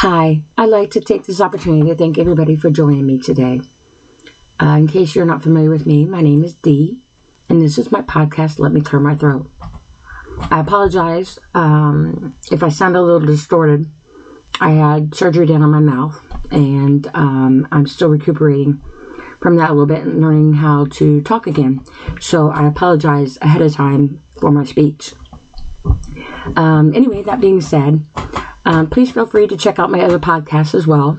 Hi, I'd like to take this opportunity to thank everybody for joining me today. In case you're not familiar with me, my name is Dee, and this is my podcast, Let Me Clear My Throat. I apologize if I sound a little distorted. I had surgery done on my mouth, and I'm still recuperating from that a little bit and learning how to talk again. So I apologize ahead of time for my speech. Anyway, that being said, please feel free to check out my other podcasts as well.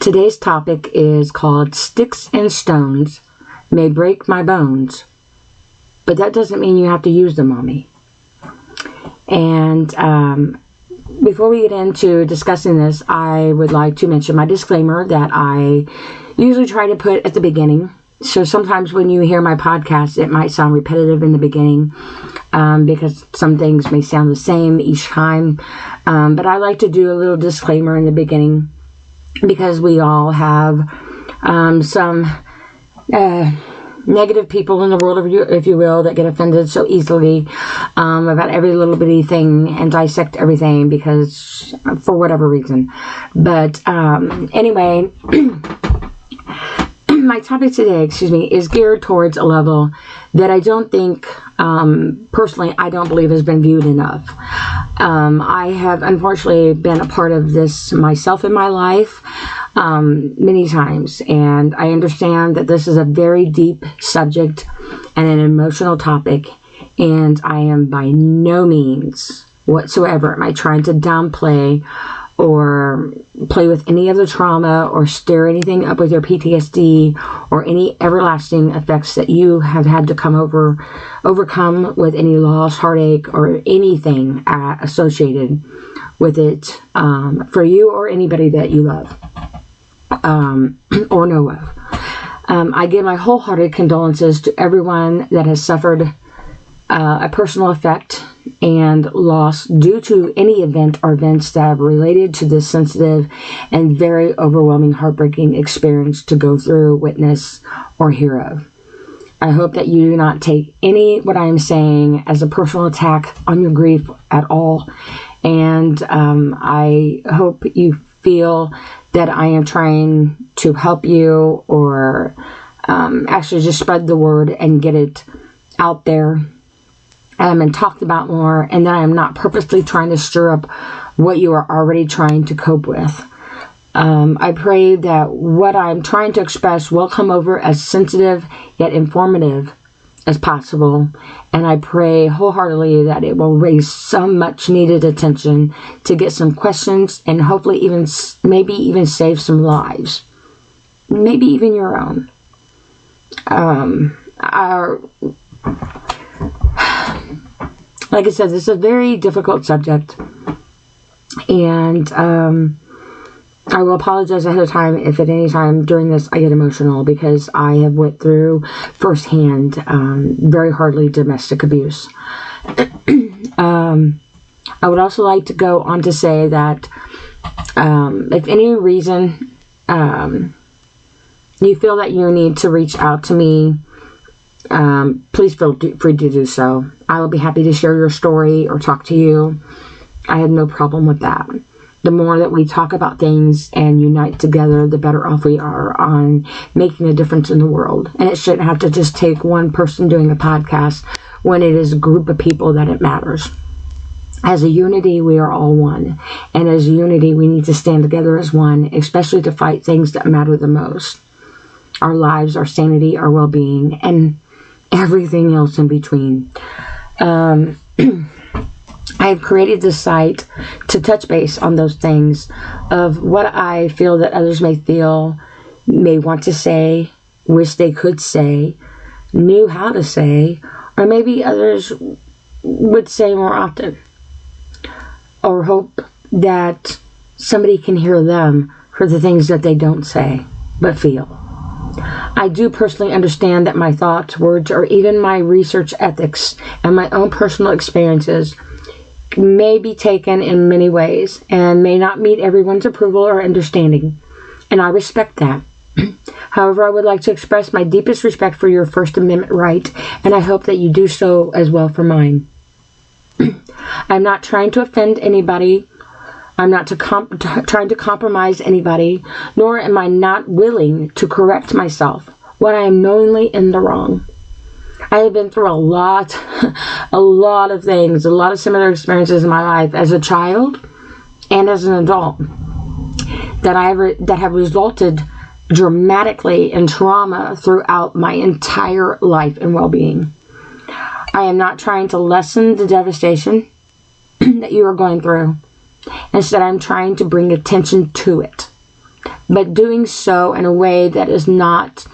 Today's topic is called Sticks and Stones May Break My Bones, but that doesn't mean you have to use them on me. And before we get into discussing this, I would like to mention my disclaimer that I usually try to put at the beginning. So sometimes when you hear my podcast, it might sound repetitive in the beginning because some things may sound the same each time. But I like to do a little disclaimer in the beginning because we all have some negative people in the world, if you will, that get offended so easily about every little bitty thing and dissect everything because for whatever reason. But anyway, my topic today, is geared towards a level that I don't think, personally, I don't believe has been viewed enough. I have unfortunately been a part of this myself in my life many times, and I understand that this is a very deep subject and an emotional topic, and I am by no means whatsoever am I trying to downplay or play with any of the trauma or stir anything up with your PTSD or any everlasting effects that you have had to overcome with any loss, heartache, or anything associated with it for you or anybody that you love or know of. I give my wholehearted condolences to everyone that has suffered a personal effect and loss due to any event or events that have related to this sensitive and very overwhelming, heartbreaking experience to go through, witness, or hear of. I hope that you do not take what I am saying as a personal attack on your grief at all. And I hope you feel that I am trying to help you or actually just spread the word and get it out there and talked about more, and that I'm not purposely trying to stir up what you are already trying to cope with. I pray that what I'm trying to express will come over as sensitive yet informative as possible, and I pray wholeheartedly that it will raise some much needed attention to get some questions and hopefully maybe even save some lives, maybe even your own. Like I said, this is a very difficult subject, and I will apologize ahead of time if at any time during this I get emotional because I have went through firsthand very hardly domestic abuse. I would also like to go on to say that if any reason you feel that you need to reach out to me, please feel free to do so. I will be happy to share your story or talk to you. I have no problem with that. The more that we talk about things and unite together, the better off we are on making a difference in the world. And it shouldn't have to just take one person doing a podcast when it is a group of people that it matters. As a unity, we are all one. And as a unity, we need to stand together as one, especially to fight things that matter the most. Our lives, our sanity, our well-being, and everything else in between. I have created this site to touch base on those things of what I feel that others may want to say, wish they could say, knew how to say, or maybe others would say more often, or hope that somebody can hear them for the things that they don't say, but feel. I do personally understand that my thoughts, words, or even my research ethics and my own personal experiences may be taken in many ways and may not meet everyone's approval or understanding, and I respect that. However, I would like to express my deepest respect for your First Amendment right, and I hope that you do so as well for mine. I'm not trying to offend anybody I'm not trying to compromise anybody, nor am I not willing to correct myself when I am knowingly in the wrong. I have been through a lot of things, a lot of similar experiences in my life as a child and as an adult that have resulted dramatically in trauma throughout my entire life and well-being. I am not trying to lessen the devastation that you are going through. Instead, I'm trying to bring attention to it, but doing so in a way that is not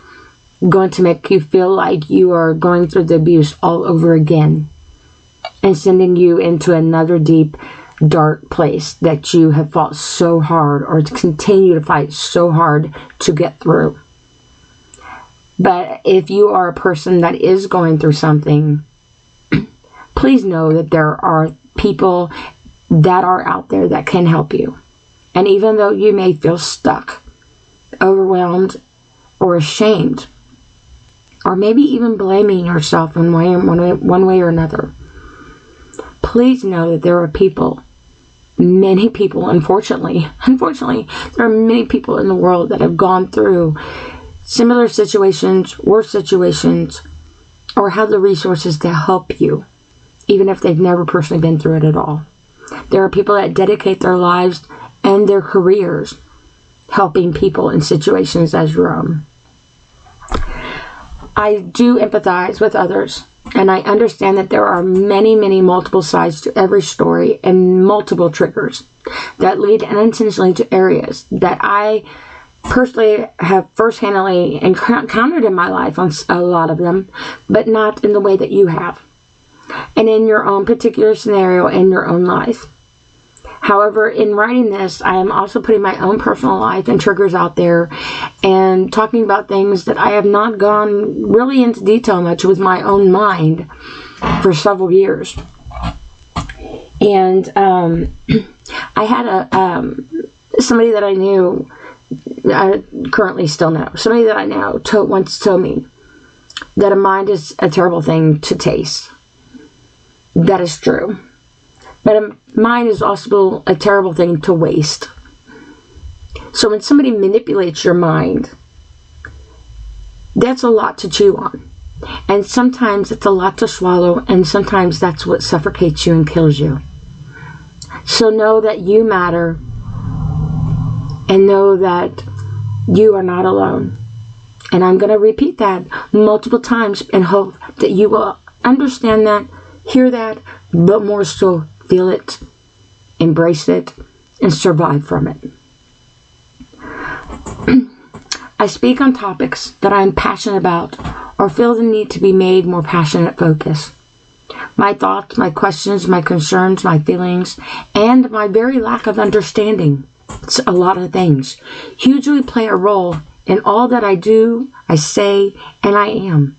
going to make you feel like you are going through the abuse all over again and sending you into another deep, dark place that you have fought so hard or to continue to fight so hard to get through. But if you are a person that is going through something, please know that there are people that are out there that can help you. And even though you may feel stuck, overwhelmed, or ashamed, or maybe even blaming yourself in one way or another, please know that there are people, many people, unfortunately, there are many people in the world that have gone through similar situations, worse situations, or have the resources to help you, even if they've never personally been through it at all. There are people that dedicate their lives and their careers helping people in situations as your own. I do empathize with others, and I understand that there are many multiple sides to every story and multiple triggers that lead unintentionally to areas that I personally have first-handedly encountered in my life on a lot of them, but not in the way that you have, and in your own particular scenario in your own life. However, in writing this, I am also putting my own personal life and triggers out there and talking about things that I have not gone really into detail much with my own mind for several years. And I had somebody that I knew, I currently still know, somebody that I know once told me that a mind is a terrible thing to taste. That is true. But a mind is also a terrible thing to waste. So when somebody manipulates your mind, that's a lot to chew on. And sometimes it's a lot to swallow, and sometimes that's what suffocates you and kills you. So know that you matter, and know that you are not alone. And I'm going to repeat that multiple times and hope that you will understand that, hear that, but more so feel it, embrace it, and survive from it. I speak on topics that I am passionate about or feel the need to be made more passionate focus. My thoughts, my questions, my concerns, my feelings, and my very lack of understanding, it's a lot of things, hugely play a role in all that I do, I say, and I am.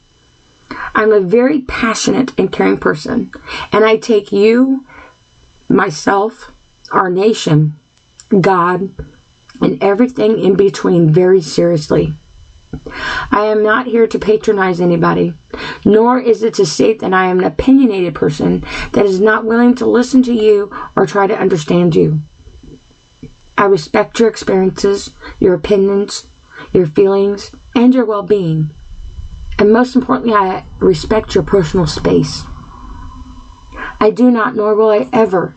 I'm a very passionate and caring person, and I take you, myself, our nation, God, and everything in between very seriously. I am not here to patronize anybody, nor is it to state that I am an opinionated person that is not willing to listen to you or try to understand you. I respect your experiences, your opinions, your feelings, and your well-being. And most importantly, I respect your personal space. I do not, nor will I ever,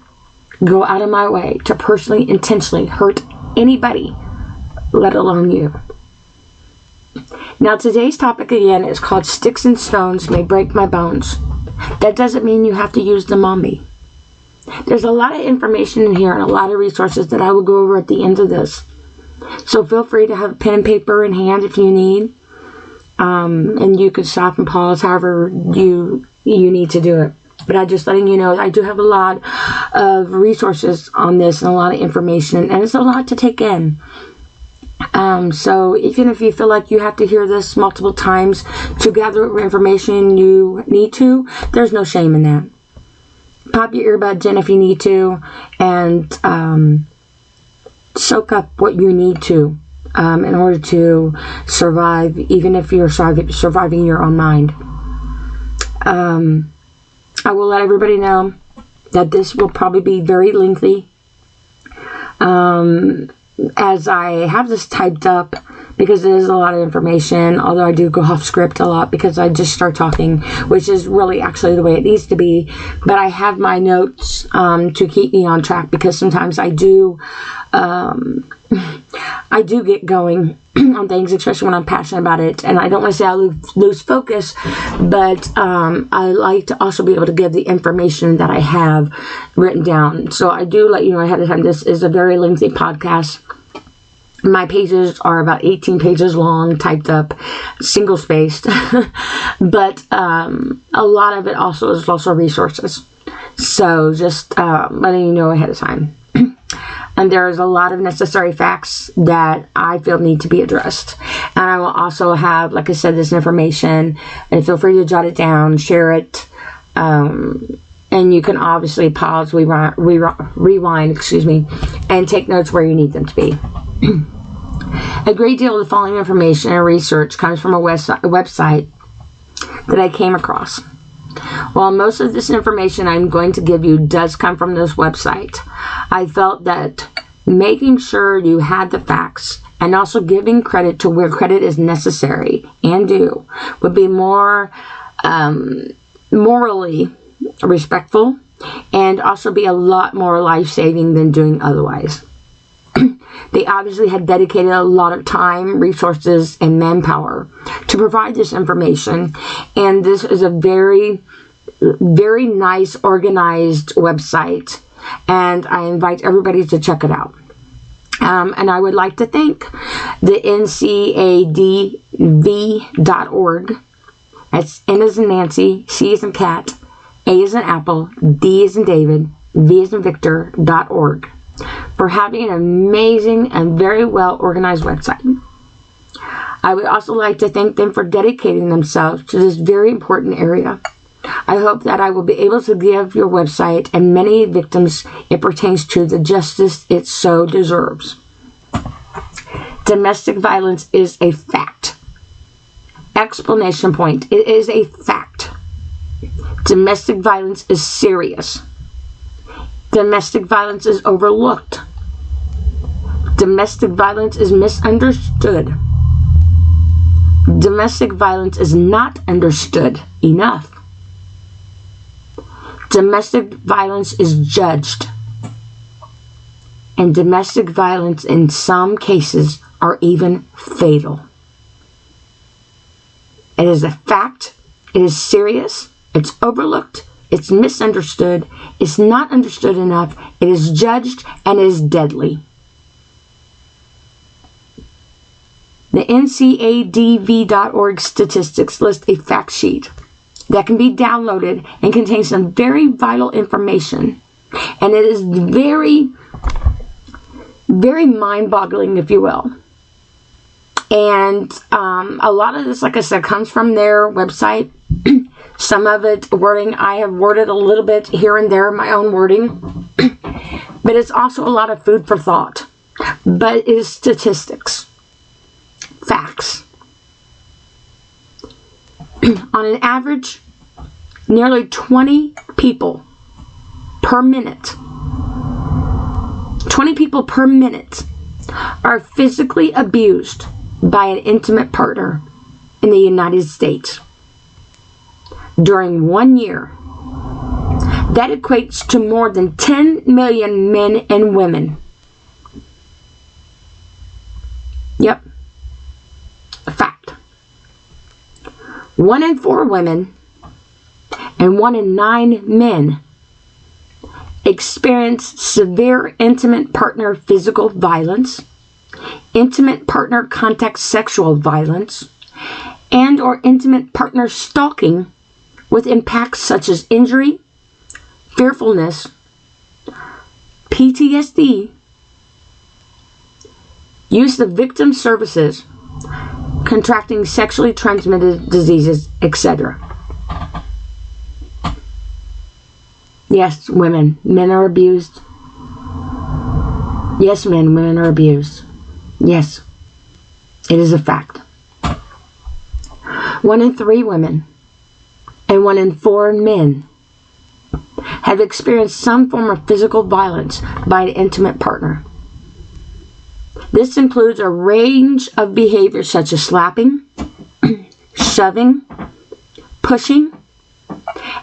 go out of my way to personally, intentionally hurt anybody, let alone you. Now, today's topic again is called Sticks and Stones May Break My Bones. That doesn't mean you have to use them on me. There's a lot of information in here and a lot of resources that I will go over at the end of this. So feel free to have a pen and paper in hand if you need. And you can stop and pause however you need to do it. But I'm just letting you know I do have a lot of resources on this and a lot of information, and it's a lot to take in. So even if you feel like you have to hear this multiple times to gather information you need to, there's no shame in that. Pop your earbuds in if you need to, and soak up what you need to in order to survive, even if you're surviving your own mind. I will let everybody know that this will probably be very lengthy. As I have this typed up, because it is a lot of information, although I do go off script a lot because I just start talking, which is really actually the way it needs to be. But I have my notes to keep me on track, because sometimes I do get going on things, especially when I'm passionate about it. And I don't want to say I lose focus, but I like to also be able to give the information that I have written down. So I do let you know ahead of time, this is a very lengthy podcast. My pages are about 18 pages long, typed up, single spaced, but a lot of it is also resources. So just letting you know ahead of time. And there's a lot of necessary facts that I feel need to be addressed. And I will also have, like I said, this information, and feel free to jot it down, share it, and you can obviously pause, rewind, and take notes where you need them to be. A great deal of the following information and research comes from a website that I came across. While most of this information I'm going to give you does come from this website, I felt that making sure you had the facts and also giving credit to where credit is necessary and due would be more morally respectful, and also be a lot more life-saving than doing otherwise. They obviously had dedicated a lot of time, resources, and manpower to provide this information. And this is a very, very nice, organized website. And I invite everybody to check it out. And I would like to thank the ncadv.org. That's N as in Nancy, C as in cat, A as in apple, D as in David, V as in Victor.org. for having an amazing and very well organized website. I would also like to thank them for dedicating themselves to this very important area. I hope that I will be able to give your website and many victims it pertains to the justice it so deserves. Domestic violence is a fact. Exclamation point. It is a fact. Domestic violence is serious. Domestic violence is overlooked. Domestic violence is misunderstood. Domestic violence is not understood enough. Domestic violence is judged. And domestic violence in some cases are even fatal. It is a fact. It is serious. It's overlooked. It's misunderstood. It's not understood enough. It is judged and is deadly. The ncadv.org statistics list a fact sheet that can be downloaded and contains some very vital information. And it is very, very mind-boggling, if you will. And a lot of this, like I said, comes from their website. Some of it wording, I have worded a little bit here and there, my own wording. But it's also a lot of food for thought. But it is statistics. Facts. On an average, nearly 20 people per minute. 20 people per minute are physically abused by an intimate partner in the United States. During 1 year, that equates to more than 10 million men and women. Yep. A fact. 1 in 4 women and 1 in 9 men experience severe intimate partner physical violence, intimate partner contact sexual violence, and or intimate partner stalking with impacts such as injury, fearfulness, PTSD, use of victim services, contracting sexually transmitted diseases, etc. Yes, women. Men are abused. Yes, men. Women are abused. Yes. It is a fact. 1 in 3 women and 1 in 4 men have experienced some form of physical violence by an intimate partner. This includes a range of behaviors such as slapping, shoving, pushing,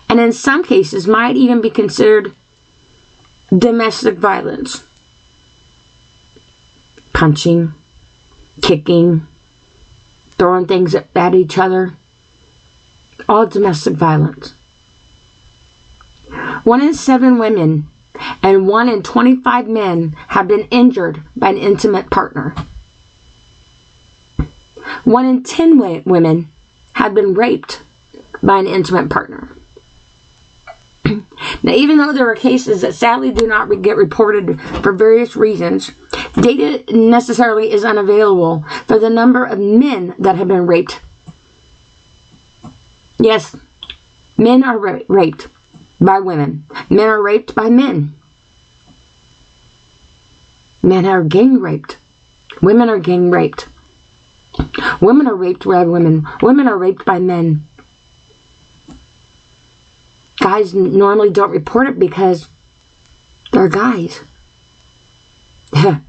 and in some cases might even be considered domestic violence. Punching, kicking, throwing things at each other, all domestic violence. 1 in 7 women and 1 in 25 men have been injured by an intimate partner. 1 in 10 women have been raped by an intimate partner. Now, even though there are cases that sadly do not get reported for various reasons, data necessarily is unavailable for the number of men that have been raped. Yes, men are raped by women. Men are raped by men. Men are gang raped. Women are gang raped. Women are raped by women. Women are raped by men. Guys normally don't report it because they're guys. You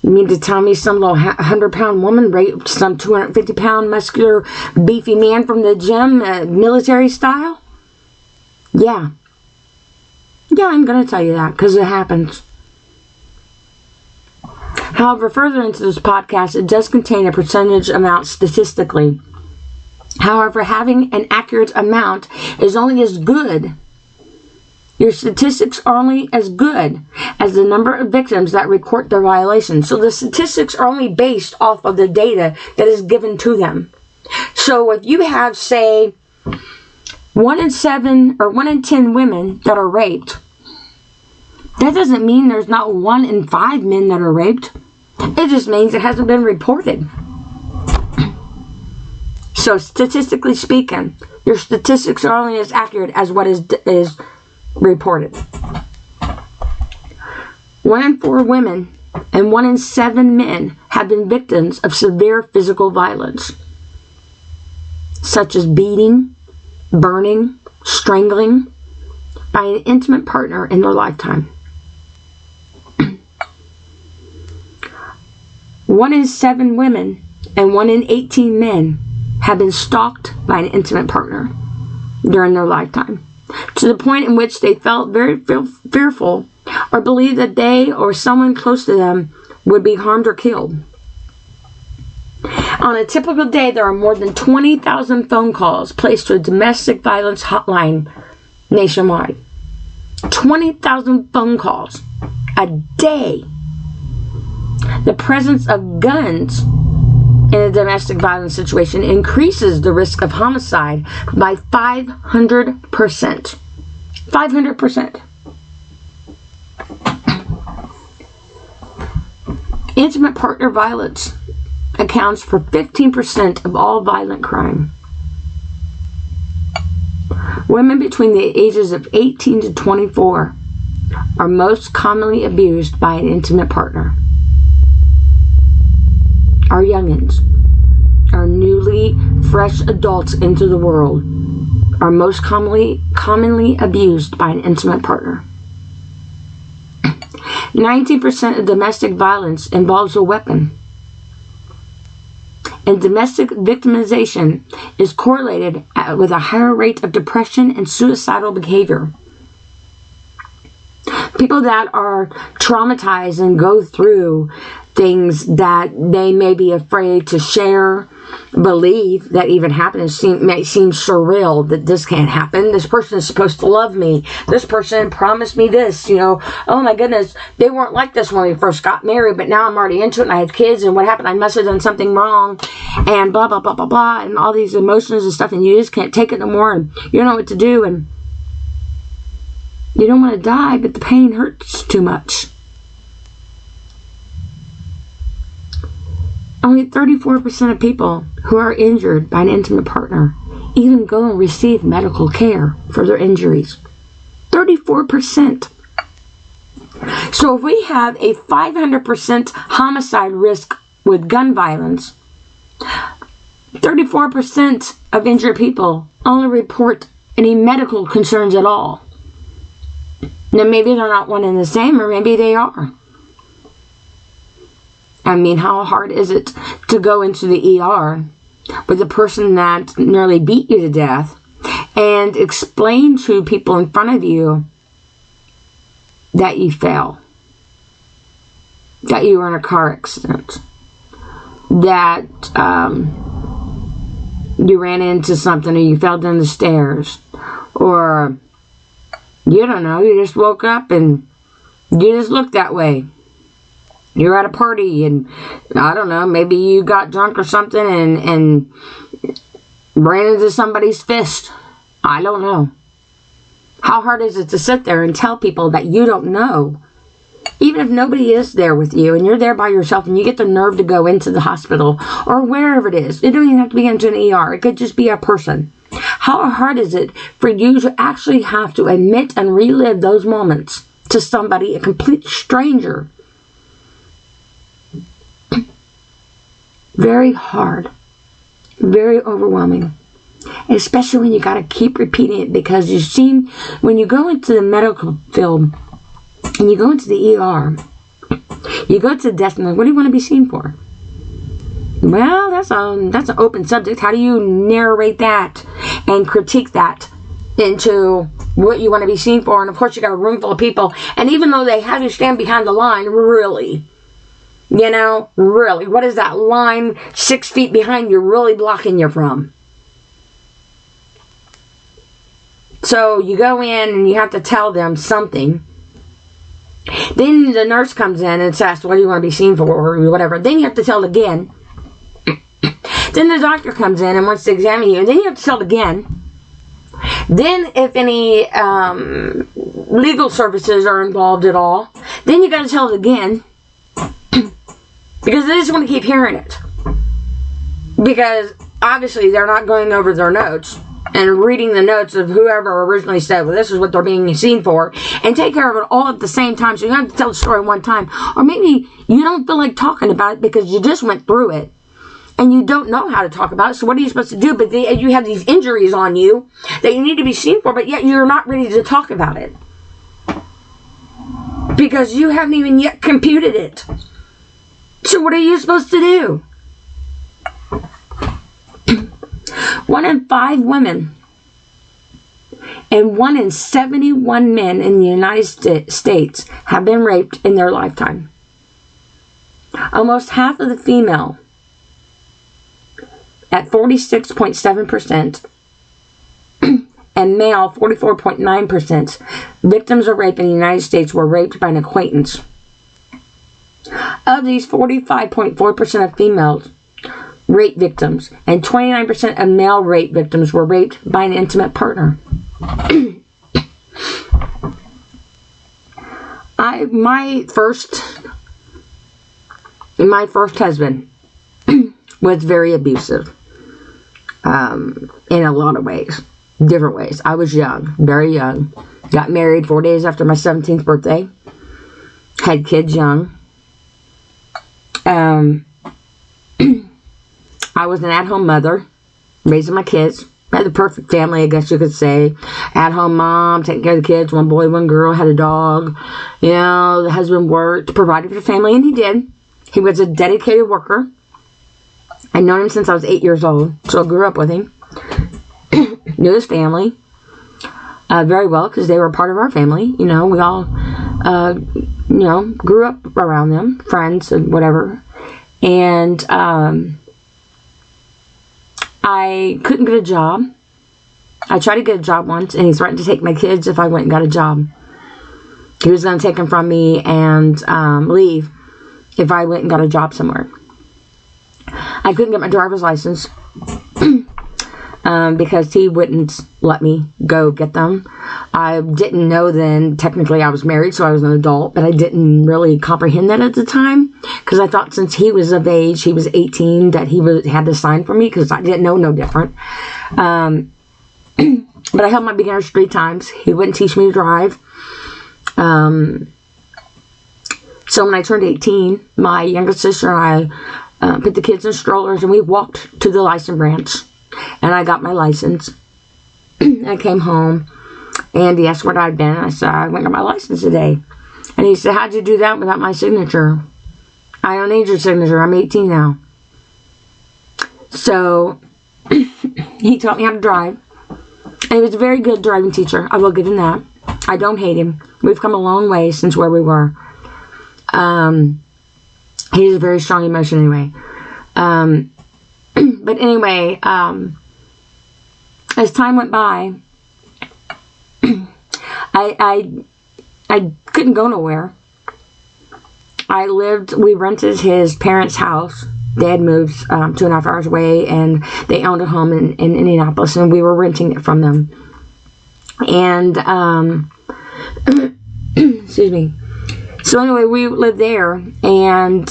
mean to tell me some little 100-pound woman raped some 250-pound muscular beefy man from the gym, military style? Yeah. Yeah, I'm going to tell you that because it happens. However, further into this podcast, it does contain a percentage amount statistically. However, having an accurate amount is only as good. Your statistics are only as good as the number of victims that report their violations. So the statistics are only based off of the data that is given to them. So if you have, say, 1 in 7 or 1 in 10 women that are raped, that doesn't mean there's not 1 in 5 men that are raped. It just means it hasn't been reported. So statistically speaking, your statistics are only as accurate as what is reported. 1 in 4 women and 1 in 7 men have been victims of severe physical violence, such as beating, burning, strangling by an intimate partner in their lifetime. 1 in 7 women and 1 in 18 men have been stalked by an intimate partner during their lifetime, to the point in which they felt very fearful or believed that they or someone close to them would be harmed or killed. On a typical day, there are more than 20,000 phone calls placed to a domestic violence hotline nationwide. 20,000 phone calls a day. The presence of guns in a domestic violence situation increases the risk of homicide by 500%. 500%. Intimate partner violence accounts for 15% of all violent crime. Women between the ages of 18 to 24 are most commonly abused by an intimate partner. Our youngins, our newly fresh adults into the world, are most commonly abused by an intimate partner. 19% of domestic violence involves a weapon. And domestic victimization is correlated with a higher rate of depression and suicidal behavior. People that are traumatized and go through things that they may be afraid to share, believe that even happens, may seem surreal that this can't happen. This person is supposed to love me. This person promised me this, oh my goodness, they weren't like this when we first got married, but now I'm already into it and I have kids, and what happened? I must have done something wrong, and blah, blah, blah, blah, blah, and all these emotions and stuff, and you just can't take it no more, and you don't know what to do, and you don't want to die, but the pain hurts too much. Only 34% of people who are injured by an intimate partner even go and receive medical care for their injuries. 34%. So if we have a 500% homicide risk with gun violence, 34% of injured people only report any medical concerns at all. Now maybe they're not one and the same, or maybe they are. I mean, how hard is it to go into the ER with a person that nearly beat you to death and explain to people in front of you that you fell, that you were in a car accident, that you ran into something or you fell down the stairs, or you don't know, you just woke up and you just looked that way. You're at a party and I don't know, maybe you got drunk or something and ran into somebody's fist. I don't know. How hard is it to sit there and tell people that you don't know? Even if nobody is there with you and you're there by yourself and you get the nerve to go into the hospital or wherever it is. It don't even have to be into an ER. It could just be a person. How hard is it for you to actually have to admit and relive those moments to somebody, a complete stranger? Very hard. Very overwhelming. Especially when you got to keep repeating it, because you seem, when you go into the medical field and you go into the ER, you go to the desk and like, what do you want to be seen for? Well, that's an open subject. How do you narrate that and critique that into what you want to be seen for? And of course, you got a room full of people, and even though they have you stand behind the line, really, you know, really, what is that line 6 feet behind you really blocking you from? So you go in and you have to tell them something. Then the nurse comes in and says, what do you want to be seen for, or whatever. Then you have to tell it again. Then the doctor comes in and wants to examine you, and then you have to tell it again. Then if any legal services are involved at all, then you got to tell it again. Because they just want to keep hearing it. Because obviously they're not going over their notes and reading the notes of whoever originally said, well, this is what they're being seen for, and take care of it all at the same time. So you have to tell the story one time. Or maybe you don't feel like talking about it because you just went through it and you don't know how to talk about it. So what are you supposed to do? But you have these injuries on you that you need to be seen for, but yet you're not ready to talk about it because you haven't even yet computed it. So what are you supposed to do? 1 in 5 women and 1 in 71 men in the United States have been raped in their lifetime. Almost half of the female, at 46.7%, and male, 44.9%, victims of rape in the United States were raped by an acquaintance. Of these, 45.4% of females rape victims and 29% of male rape victims were raped by an intimate partner. My first husband was very abusive in a lot of ways, different ways. I was young, very young. Got married 4 days after my 17th birthday. Had kids young. I was an at-home mother, raising my kids. I had the perfect family, I guess you could say. At-home mom, taking care of the kids. 1 boy, 1 girl, had a dog. You know, the husband worked, provided for the family, and he did. He was a dedicated worker. I'd known him since I was 8 years old, so I grew up with him. Knew his family very well because they were part of our family. You know, we all, grew up around them, friends and whatever. And I couldn't get a job. I tried to get a job once, and he threatened to take my kids if I went and got a job. He was going to take them from me and leave if I went and got a job somewhere. I couldn't get my driver's license because he wouldn't let me go get them. I didn't know then, technically I was married, so I was an adult, but I didn't really comprehend that at the time because I thought since he was of age, he was 18, that he had to sign for me because I didn't know no different. But I held my beginners 3 times. He wouldn't teach me to drive. So when I turned 18, my younger sister and I put the kids in strollers and we walked to the license branch. And I got my license. I came home and he asked where I'd been. I said, I went and got my license today. And he said, how'd you do that without my signature? I don't need your signature. I'm 18 now. So, he taught me how to drive. And he was a very good driving teacher. I will give him that. I don't hate him. We've come a long way since where we were. He has a very strong emotion anyway. But anyway, as time went by, I couldn't go nowhere. We rented his parents' house. They had moved 2.5 hours away, and they owned a home in Indianapolis, and we were renting it from them. And, excuse me. So anyway, we lived there, and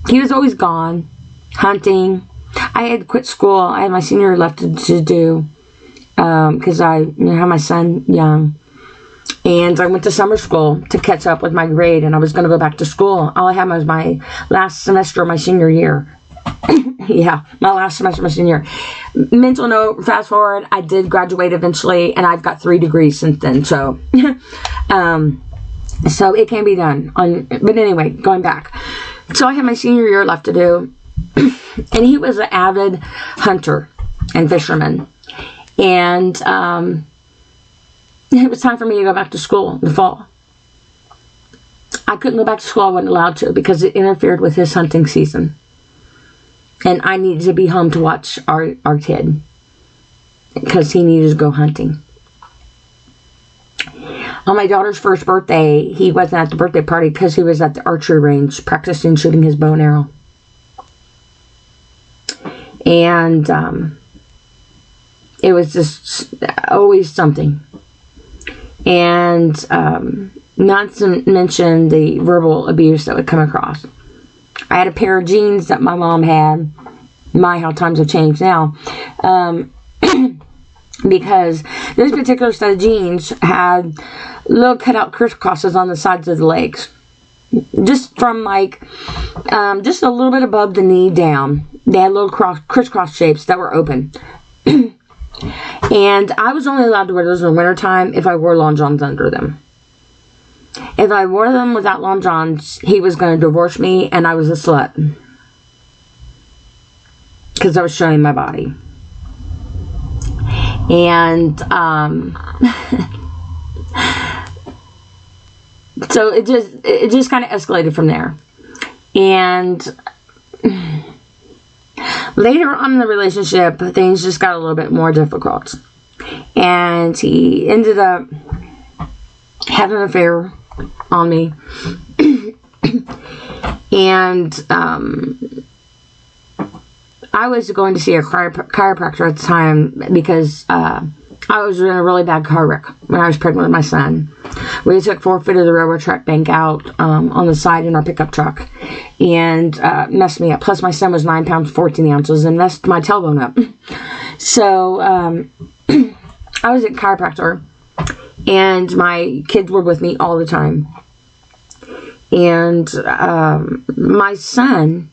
he was always gone, hunting. I had quit school. I had my senior year left to do, because I had my son young. And I went to summer school to catch up with my grade, and I was going to go back to school. All I had was my last semester of my senior year. Yeah, my last semester of my senior year. Mental note, fast forward, I did graduate eventually, and I've got 3 degrees since then. So, so it can be done. But anyway, going back. So I had my senior year left to do, and he was an avid hunter and fisherman. And it was time for me to go back to school in the fall. I couldn't go back to school. I wasn't allowed to because it interfered with his hunting season. And I needed to be home to watch our kid because he needed to go hunting. On my daughter's first birthday, he wasn't at the birthday party because he was at the archery range practicing shooting his bow and arrow. And it was just always something. And not to mention the verbal abuse that would come across. I had a pair of jeans that my mom had. How times have changed now. Because this particular set of jeans had little cutout crisscrosses on the sides of the legs. Just from just a little bit above the knee down. They had little crisscross shapes that were open. And I was only allowed to wear those in the wintertime if I wore long johns under them. If I wore them without long johns, he was going to divorce me, and I was a slut. Because I was showing my body. And, so it just kind of escalated from there. And later on in the relationship, things just got a little bit more difficult. And he ended up having an affair on me. And I was going to see a chiropractor at the time because I was in a really bad car wreck when I was pregnant with my son. We took 4 feet of the railroad track bank out on the side in our pickup truck and messed me up. Plus, my son was 9 pounds, 14 ounces and messed my tailbone up. So, I was at chiropractor and my kids were with me all the time. And my son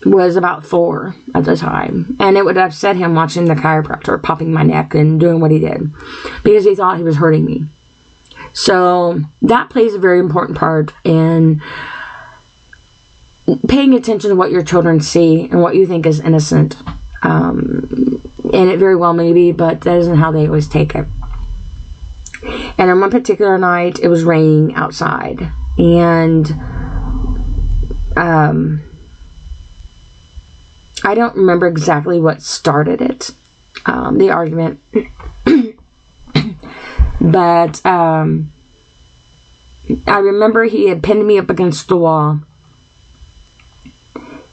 was about 4 at the time, and it would upset him watching the chiropractor popping my neck and doing what he did because he thought he was hurting me. So that plays a very important part in paying attention to what your children see and what you think is innocent. And it very well may be, but that isn't how they always take it. And on one particular night, it was raining outside, and I don't remember exactly what started it, the argument, but I remember he had pinned me up against the wall,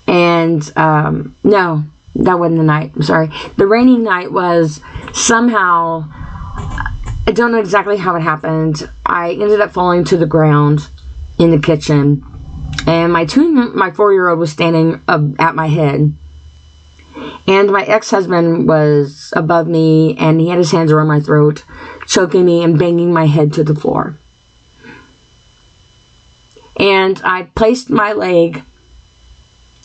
and no, that wasn't the night, I'm sorry. The rainy night was somehow, I don't know exactly how it happened, I ended up falling to the ground in the kitchen, and my 4-year-old was standing at my head. And my ex-husband was above me, and he had his hands around my throat, choking me and banging my head to the floor. And I placed my leg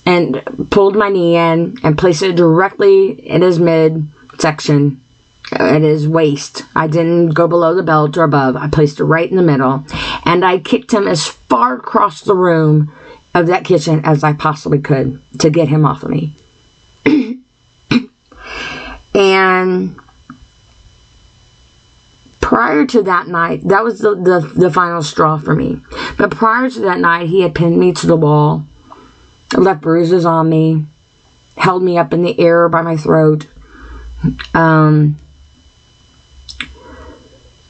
and pulled my knee in and placed it directly in his midsection, at his waist. I didn't go below the belt or above. I placed it right in the middle. And I kicked him as far across the room of that kitchen as I possibly could to get him off of me. And prior to that night, that was the final straw for me. But prior to that night, he had pinned me to the wall, left bruises on me, held me up in the air by my throat.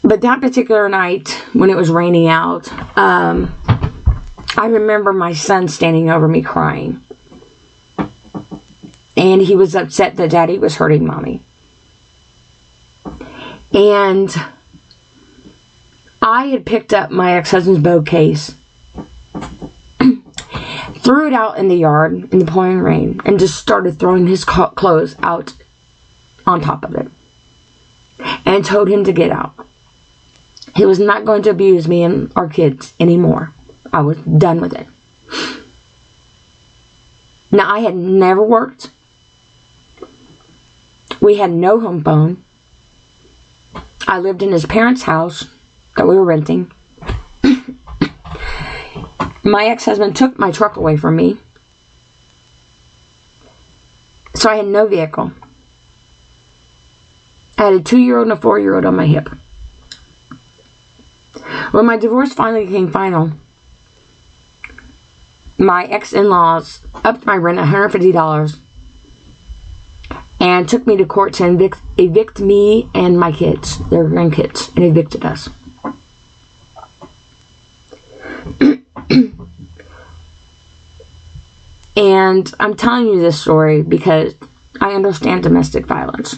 But that particular night, when it was raining out, I remember my son standing over me crying. And he was upset that Daddy was hurting Mommy. And I had picked up my ex-husband's bow case, threw it out in the yard in the pouring rain, and just started throwing his clothes out on top of it. And told him to get out. He was not going to abuse me and our kids anymore. I was done with it. Now, I had never worked. We had no home phone. I lived in his parents' house that we were renting. My ex-husband took my truck away from me. So I had no vehicle. I had a 2-year-old and a 4-year-old on my hip. When my divorce finally became final, my ex-in-laws upped my rent $150 and took me to court to evict me and my kids, their grandkids, and evicted us. And I'm telling you this story because I understand domestic violence.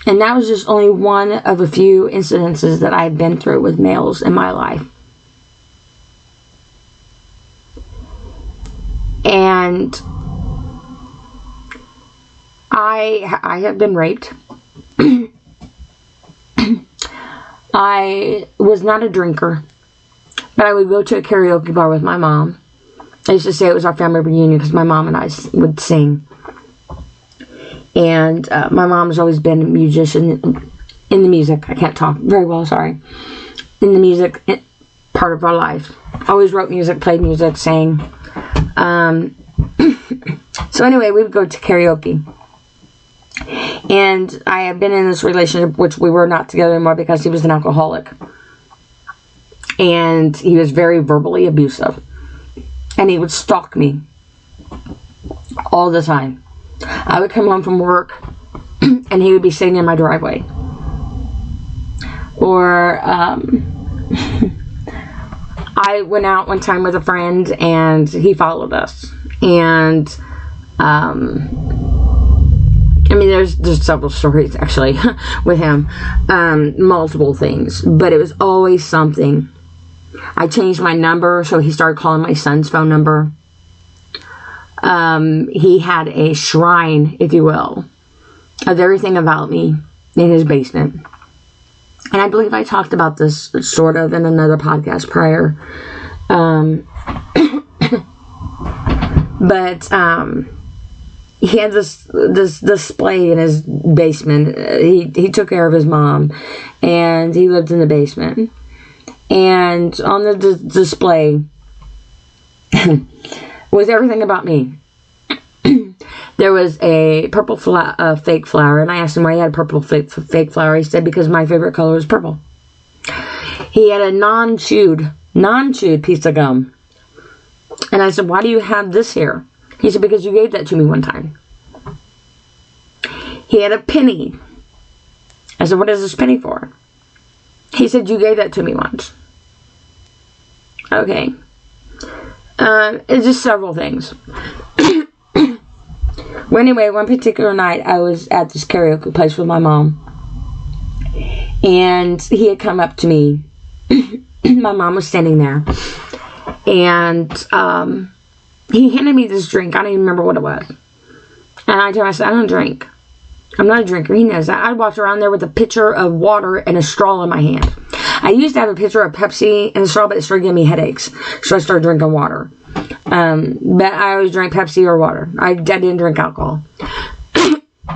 And that was just only one of a few incidences that I've been through with males in my life. And I have been raped. I was not a drinker, but I would go to a karaoke bar with my mom. I used to say it was our family reunion because my mom and I would sing. And my mom's always been a musician in the music. I can't talk very well, sorry. In the music part of our life. Always wrote music, played music, sang. So anyway, we would go to karaoke. And I have been in this relationship, which we were not together anymore because he was an alcoholic. And he was very verbally abusive. And he would stalk me all the time. I would come home from work and he would be sitting in my driveway. Or I went out one time with a friend and he followed us. And I mean, there's several stories actually with him, multiple things, but it was always something. I changed my number, so he started calling my son's phone number. He had a shrine, if you will, of everything about me in his basement. And I believe I talked about this sort of in another podcast prior. But he had this display in his basement. He took care of his mom, and he lived in the basement. And on the display was everything about me. There was a purple fake flower, and I asked him why he had a purple fake flower. He said because my favorite color is purple. He had a non-chewed piece of gum. And I said, why do you have this here? He said, because you gave that to me one time. He had a penny. I said, what is this penny for? He said, you gave that to me once. Okay. It's just several things. Well, anyway, one particular night, I was at this karaoke place with my mom. And he had come up to me. My mom was standing there. And he handed me this drink. I don't even remember what it was. And I told him, I said, I don't drink. I'm not a drinker. He knows that. I'd walk around there with a pitcher of water and a straw in my hand. I used to have a pitcher of Pepsi and a straw, but it started giving me headaches. So I started drinking water. But I always drank Pepsi or water. I didn't drink alcohol.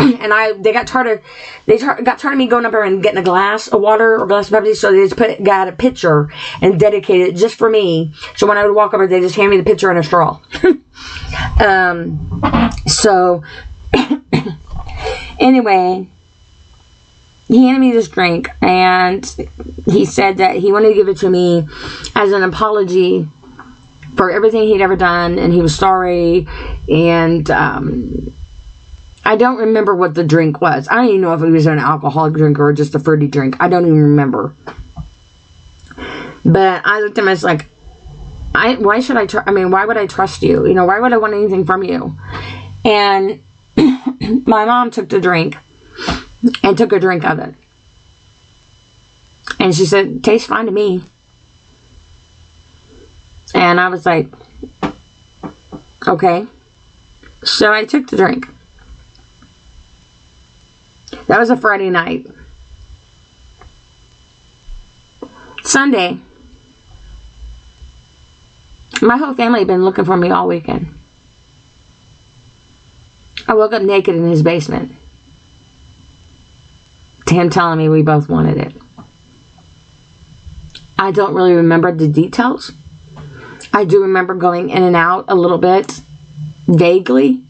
And they got tired of me going up there and getting a glass of water or a glass of Pepsi, so they just got a pitcher and dedicated it just for me. So when I would walk over, they just hand me the pitcher and a straw. So anyway, he handed me this drink, and he said that he wanted to give it to me as an apology for everything he'd ever done, and he was sorry. And I don't remember what the drink was. I don't even know if it was an alcoholic drink or just a fruity drink. I don't even remember. But I looked at him and I was like, why would I trust you? You know, why would I want anything from you? And my mom took the drink and took a drink of it. And she said, tastes fine to me. And I was like, okay. So I took the drink. That was a Friday night. Sunday, my whole family had been looking for me all weekend. I woke up naked in his basement to him telling me we both wanted it. I don't really remember the details. I do remember going in and out a little bit, vaguely.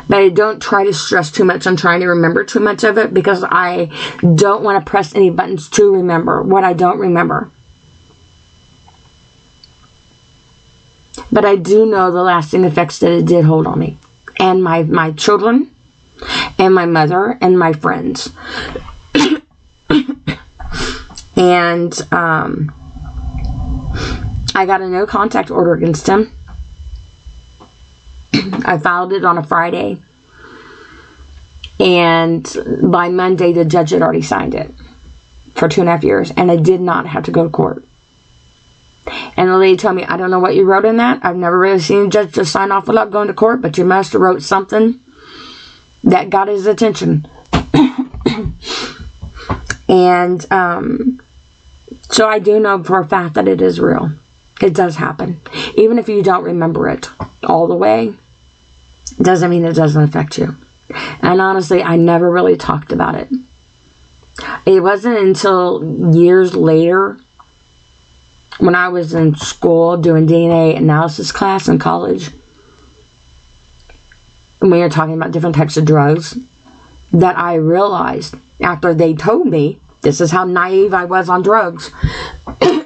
But I don't try to stress too much on trying to remember too much of it, because I don't want to press any buttons to remember what I don't remember. But I do know the lasting effects that it did hold on me. And my children, and my mother, and my friends. And I got a no contact order against him. I filed it on a Friday. And by Monday, the judge had already signed it for 2.5 years. And I did not have to go to court. And the lady told me, I don't know what you wrote in that. I've never really seen a judge just sign off without going to court. But you must have wrote something that got his attention. And so I do know for a fact that it is real. It does happen. Even if you don't remember it all the way, doesn't mean it doesn't affect you. And honestly, I never really talked about it. It wasn't until years later, when I was in school doing DNA analysis class in college, and we were talking about different types of drugs, that I realized, after they told me, this is how naive I was on drugs,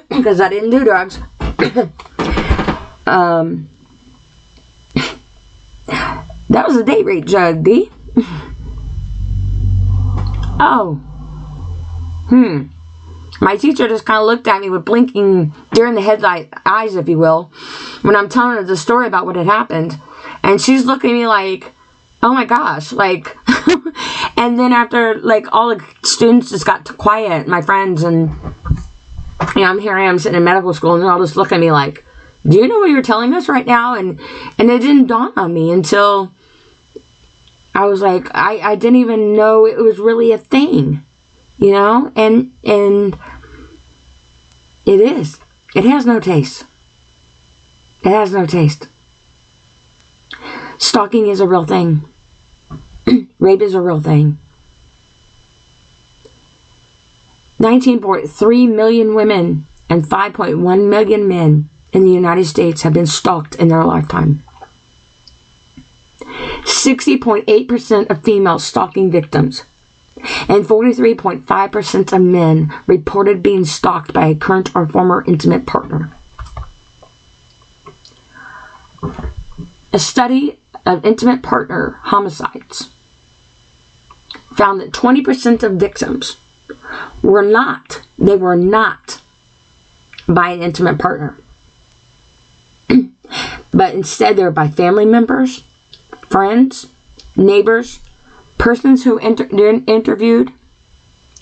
because I didn't do drugs. That was a date rape drug, D. Oh. My teacher just kind of looked at me with blinking deer in the headlight eyes, if you will, when I'm telling her the story about what had happened. And she's looking at me like, oh my gosh, like, and then after, like, all the students just got quiet, my friends, and, you know, here I am sitting in medical school, and they're all just looking at me like, do you know what you're telling us right now? And it didn't dawn on me until I was like, I didn't even know it was really a thing, you know, and it is. It has no taste. It has no taste. Stalking is a real thing. Rape is a real thing. 19.3 million women and 5.1 million men in the United States have been stalked in their lifetime. 60.8% of female stalking victims and 43.5% of men reported being stalked by a current or former intimate partner. A study of intimate partner homicides found that 20% of victims were not by an intimate partner. But instead they were by family members, friends, neighbors, persons who intervened,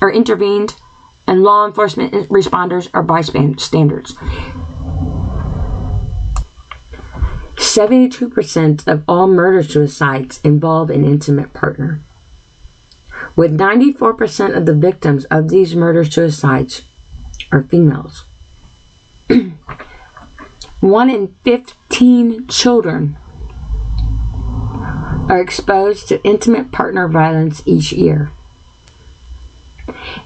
and law enforcement responders or bystanders. 72% of all murder-suicides involve an intimate partner, with 94% of the victims of these murder-suicides are females. 1 in 15 children are exposed to intimate partner violence each year.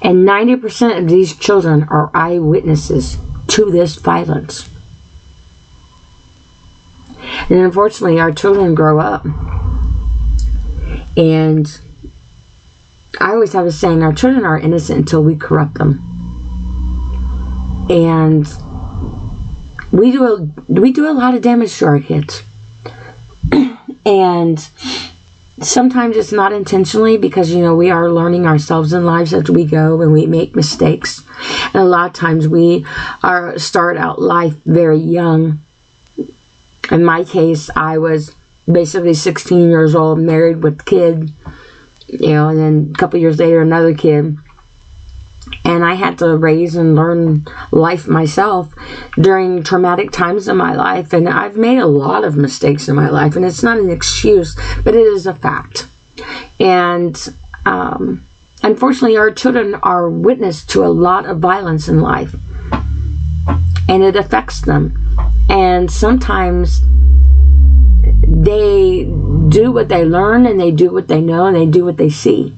And 90% of these children are eyewitnesses to this violence. And unfortunately, our children grow up. And I always have a saying, our children are innocent until we corrupt them. And we do a lot of damage to our kids. And sometimes it's not intentionally, because, we are learning ourselves in lives as we go, and we make mistakes. And a lot of times we start out life very young. In my case, I was basically 16 years old, married with a kid, and then a couple years later, another kid. And I had to raise and learn life myself during traumatic times in my life. And I've made a lot of mistakes in my life. And it's not an excuse, but it is a fact. And unfortunately, our children are witness to a lot of violence in life. And it affects them. And sometimes they do what they learn, and they do what they know, and they do what they see.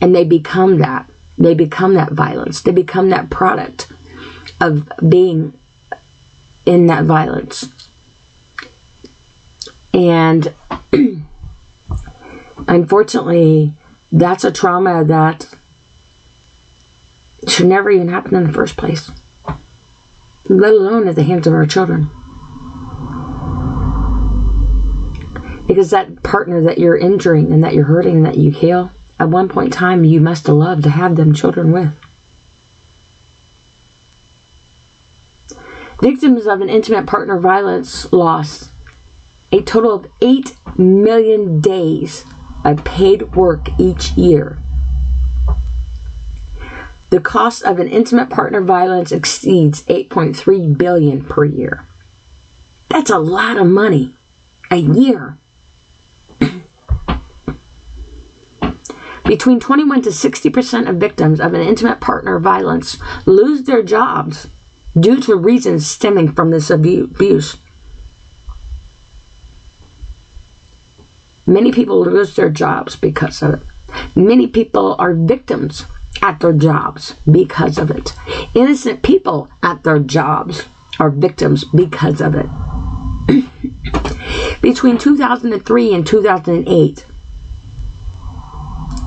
And they become that. They become that violence. They become that product of being in that violence. And unfortunately, that's a trauma that should never even happen in the first place, let alone at the hands of our children. Because that partner that you're injuring and that you're hurting and that you kill, at one point in time, you must have loved to have them children with. Victims of an intimate partner violence lost a total of 8 million days of paid work each year. The cost of an intimate partner violence exceeds $8.3 billion per year. That's a lot of money a year. Between 21 to 60% of victims of an intimate partner violence lose their jobs due to reasons stemming from this abuse. Many people lose their jobs because of it. Many people are victims at their jobs because of it. Innocent people at their jobs are victims because of it. Between 2003 and 2008,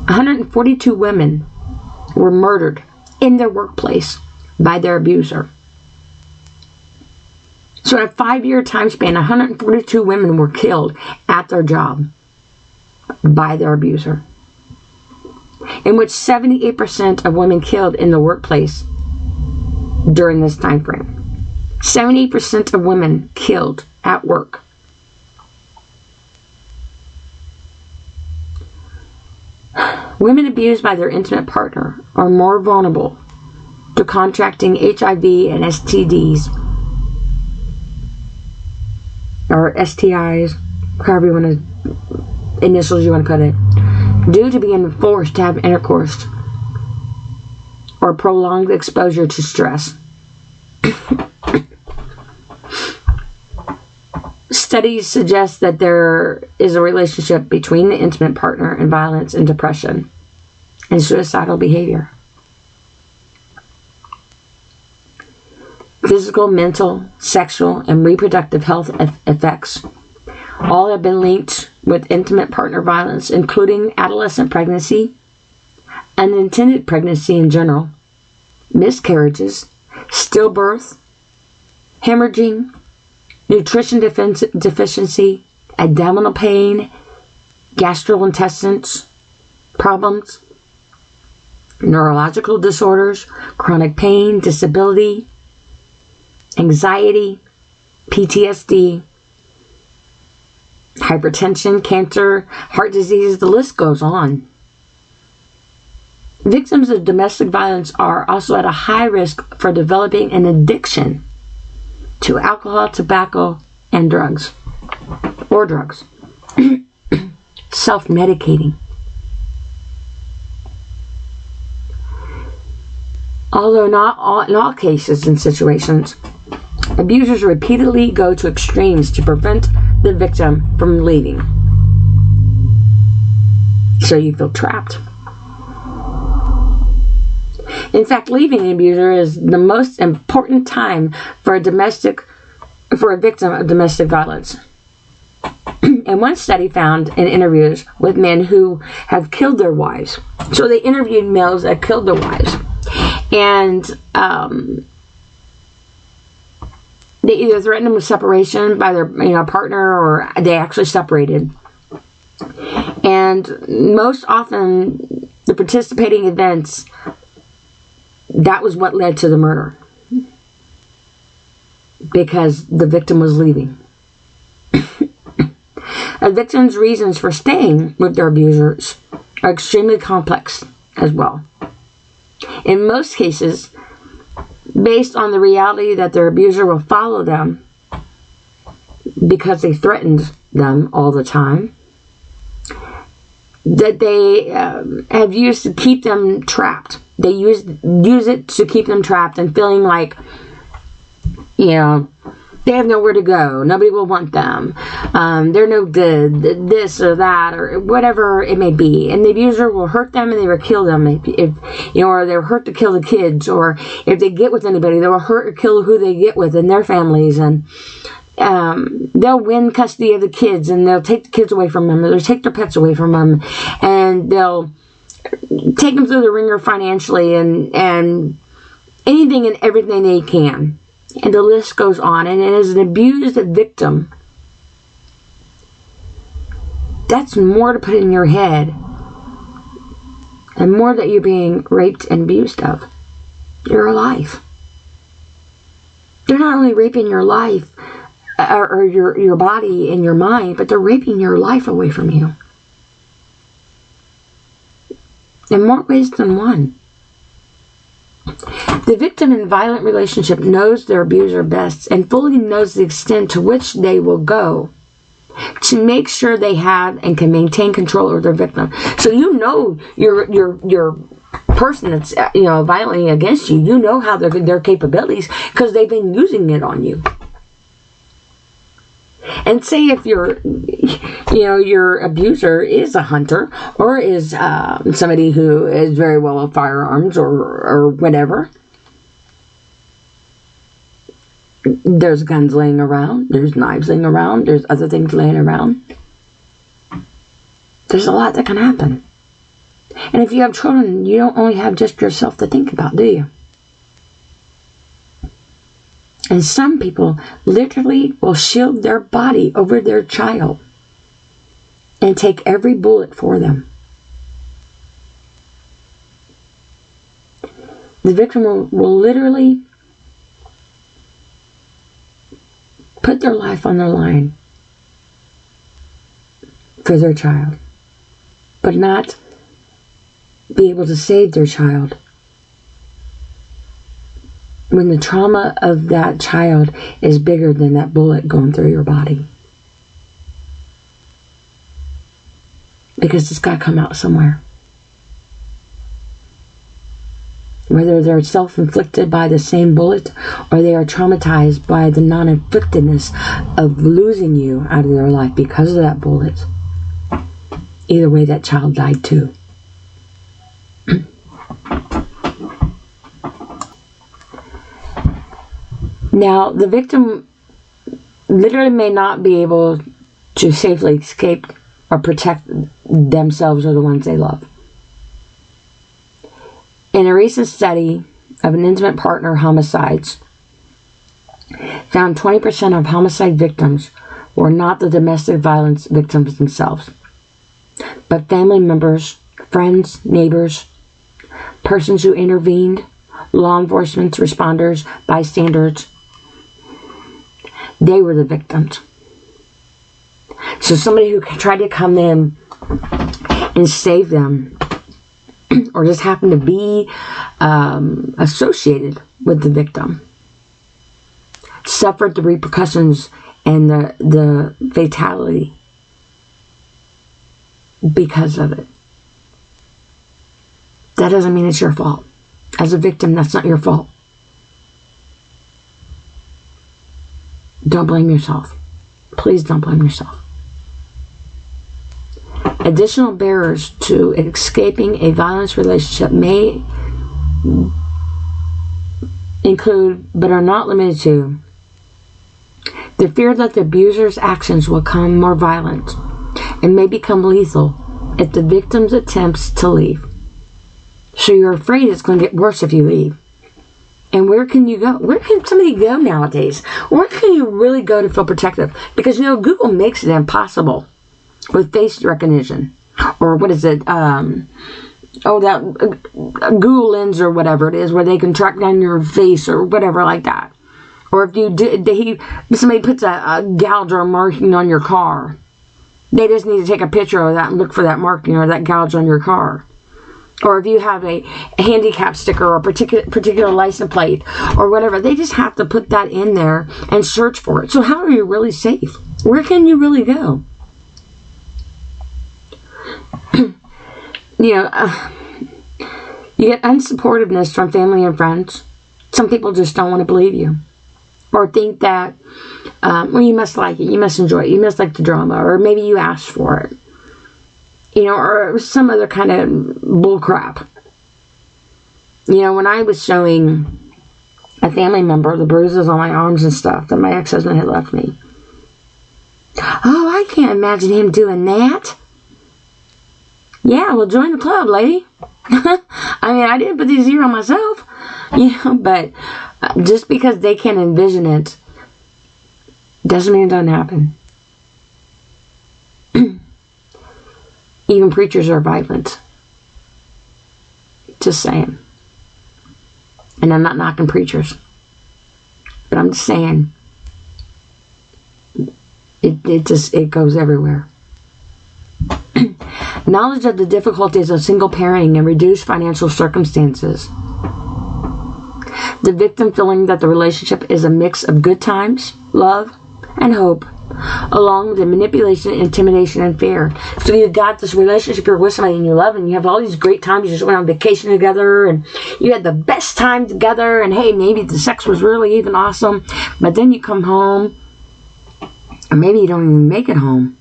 142 women were murdered in their workplace by their abuser. So in a 5-year time span, 142 women were killed at their job by their abuser, in which 78% of women killed in the workplace during this time frame. 70% of women killed at work. Women abused by their intimate partner are more vulnerable to contracting HIV and STDs, or STIs, however you want to, initials you want to put it, due to being forced to have intercourse or prolonged exposure to stress. Studies suggest that there is a relationship between the intimate partner and violence and depression and suicidal behavior. Physical, mental, sexual, and reproductive health effects all have been linked with intimate partner violence, including adolescent pregnancy, unintended pregnancy in general, miscarriages, stillbirth, hemorrhaging, nutrition deficiency, abdominal pain, gastrointestinal problems, neurological disorders, chronic pain, disability, anxiety, PTSD, hypertension, cancer, heart disease, the list goes on. Victims of domestic violence are also at a high risk for developing an addiction to alcohol, tobacco, and drugs. Or drugs. Self-medicating. Although not in all cases and situations, abusers repeatedly go to extremes to prevent the victim from leaving. So you feel trapped. In fact, leaving an abuser is the most important time for a victim of domestic violence. And one study found in interviews with men who have killed their wives. So they interviewed males that killed their wives. And they either threatened them with separation by their partner, or they actually separated. And most often, the participating events, that was what led to the murder. Because the victim was leaving. A victim's reasons for staying with their abusers are extremely complex as well. In most cases, based on the reality that their abuser will follow them because they threatened them all the time, that they have used to keep them trapped. They use it to keep them trapped and feeling like, they have nowhere to go. Nobody will want them. They're no good. This or that, or whatever it may be. And the abuser will hurt them, and they will kill them. Or they'll hurt to kill the kids. Or if they get with anybody, they will hurt or kill who they get with and their families. And they'll win custody of the kids, and they'll take the kids away from them, or they'll take their pets away from them, and they'll take them through the ringer financially, and anything and everything they can. And the list goes on. And as an abused victim, that's more to put in your head, and more that you're being raped and abused of. Your life. They're not only raping your life, or your body and your mind, but they're raping your life away from you. In more ways than one. The victim in a violent relationship knows their abuser best and fully knows the extent to which they will go to make sure they have and can maintain control over their victim. So your person that's violently against you, you know how their capabilities, because they've been using it on you. And say if your abuser is a hunter, or is somebody who is very well with firearms or whatever. There's guns laying around. There's knives laying around. There's other things laying around. There's a lot that can happen. And if you have children, you don't only have just yourself to think about, do you? And some people literally will shield their body over their child and take every bullet for them. The victim will literally put their life on the line for their child, but not be able to save their child when the trauma of that child is bigger than that bullet going through your body. Because it's got to come out somewhere. Whether they're self-inflicted by the same bullet, or they are traumatized by the non-inflictedness of losing you out of their life because of that bullet. Either way, that child died too. Now, the victim literally may not be able to safely escape or protect themselves or the ones they love. In a recent study of an intimate partner homicides, found 20% of homicide victims were not the domestic violence victims themselves, but family members, friends, neighbors, persons who intervened, law enforcement responders, bystanders. They were the victims. So somebody who tried to come in and save them, or just happened to be associated with the victim, suffered the repercussions and the fatality because of it. That doesn't mean it's your fault. As a victim, that's not your fault. Don't blame yourself. Please don't blame yourself. Additional barriers to escaping a violent relationship may include, but are not limited to, the fear that the abuser's actions will become more violent and may become lethal if the victim attempts to leave. So you're afraid it's going to get worse if you leave. And where can you go? Where can somebody go nowadays? Where can you really go to feel protective? Because, Google makes it impossible with face recognition. Or what is it? Google Lens or whatever it is, where they can track down your face or whatever like that. Or if somebody puts a gouge or a marking on your car, they just need to take a picture of that and look for that marking or that gouge on your car. Or if you have a handicap sticker or a particular license plate or whatever, they just have to put that in there and search for it. So how are you really safe? Where can you really go? You get unsupportiveness from family and friends. Some people just don't want to believe you. Or think that, you must like it, you must enjoy it, you must like the drama, or maybe you asked for it. Or some other kind of bull crap. When I was showing a family member the bruises on my arms and stuff that my ex-husband had left me. Oh, I can't imagine him doing that. Yeah, well, join the club, lady. I didn't put these here on myself. But just because they can't envision it doesn't mean it doesn't happen. Even preachers are violent. Just saying. And I'm not knocking preachers. But I'm just saying. It goes everywhere. Knowledge of the difficulties of single parenting and reduced financial circumstances. The victim feeling that the relationship is a mix of good times, love, and hope, along with the manipulation, intimidation, and fear. So you've got this relationship, you're with somebody and you love, and you have all these great times. You just went on vacation together, and you had the best time together, and hey, maybe the sex was really even awesome, but then you come home, or maybe you don't even make it home.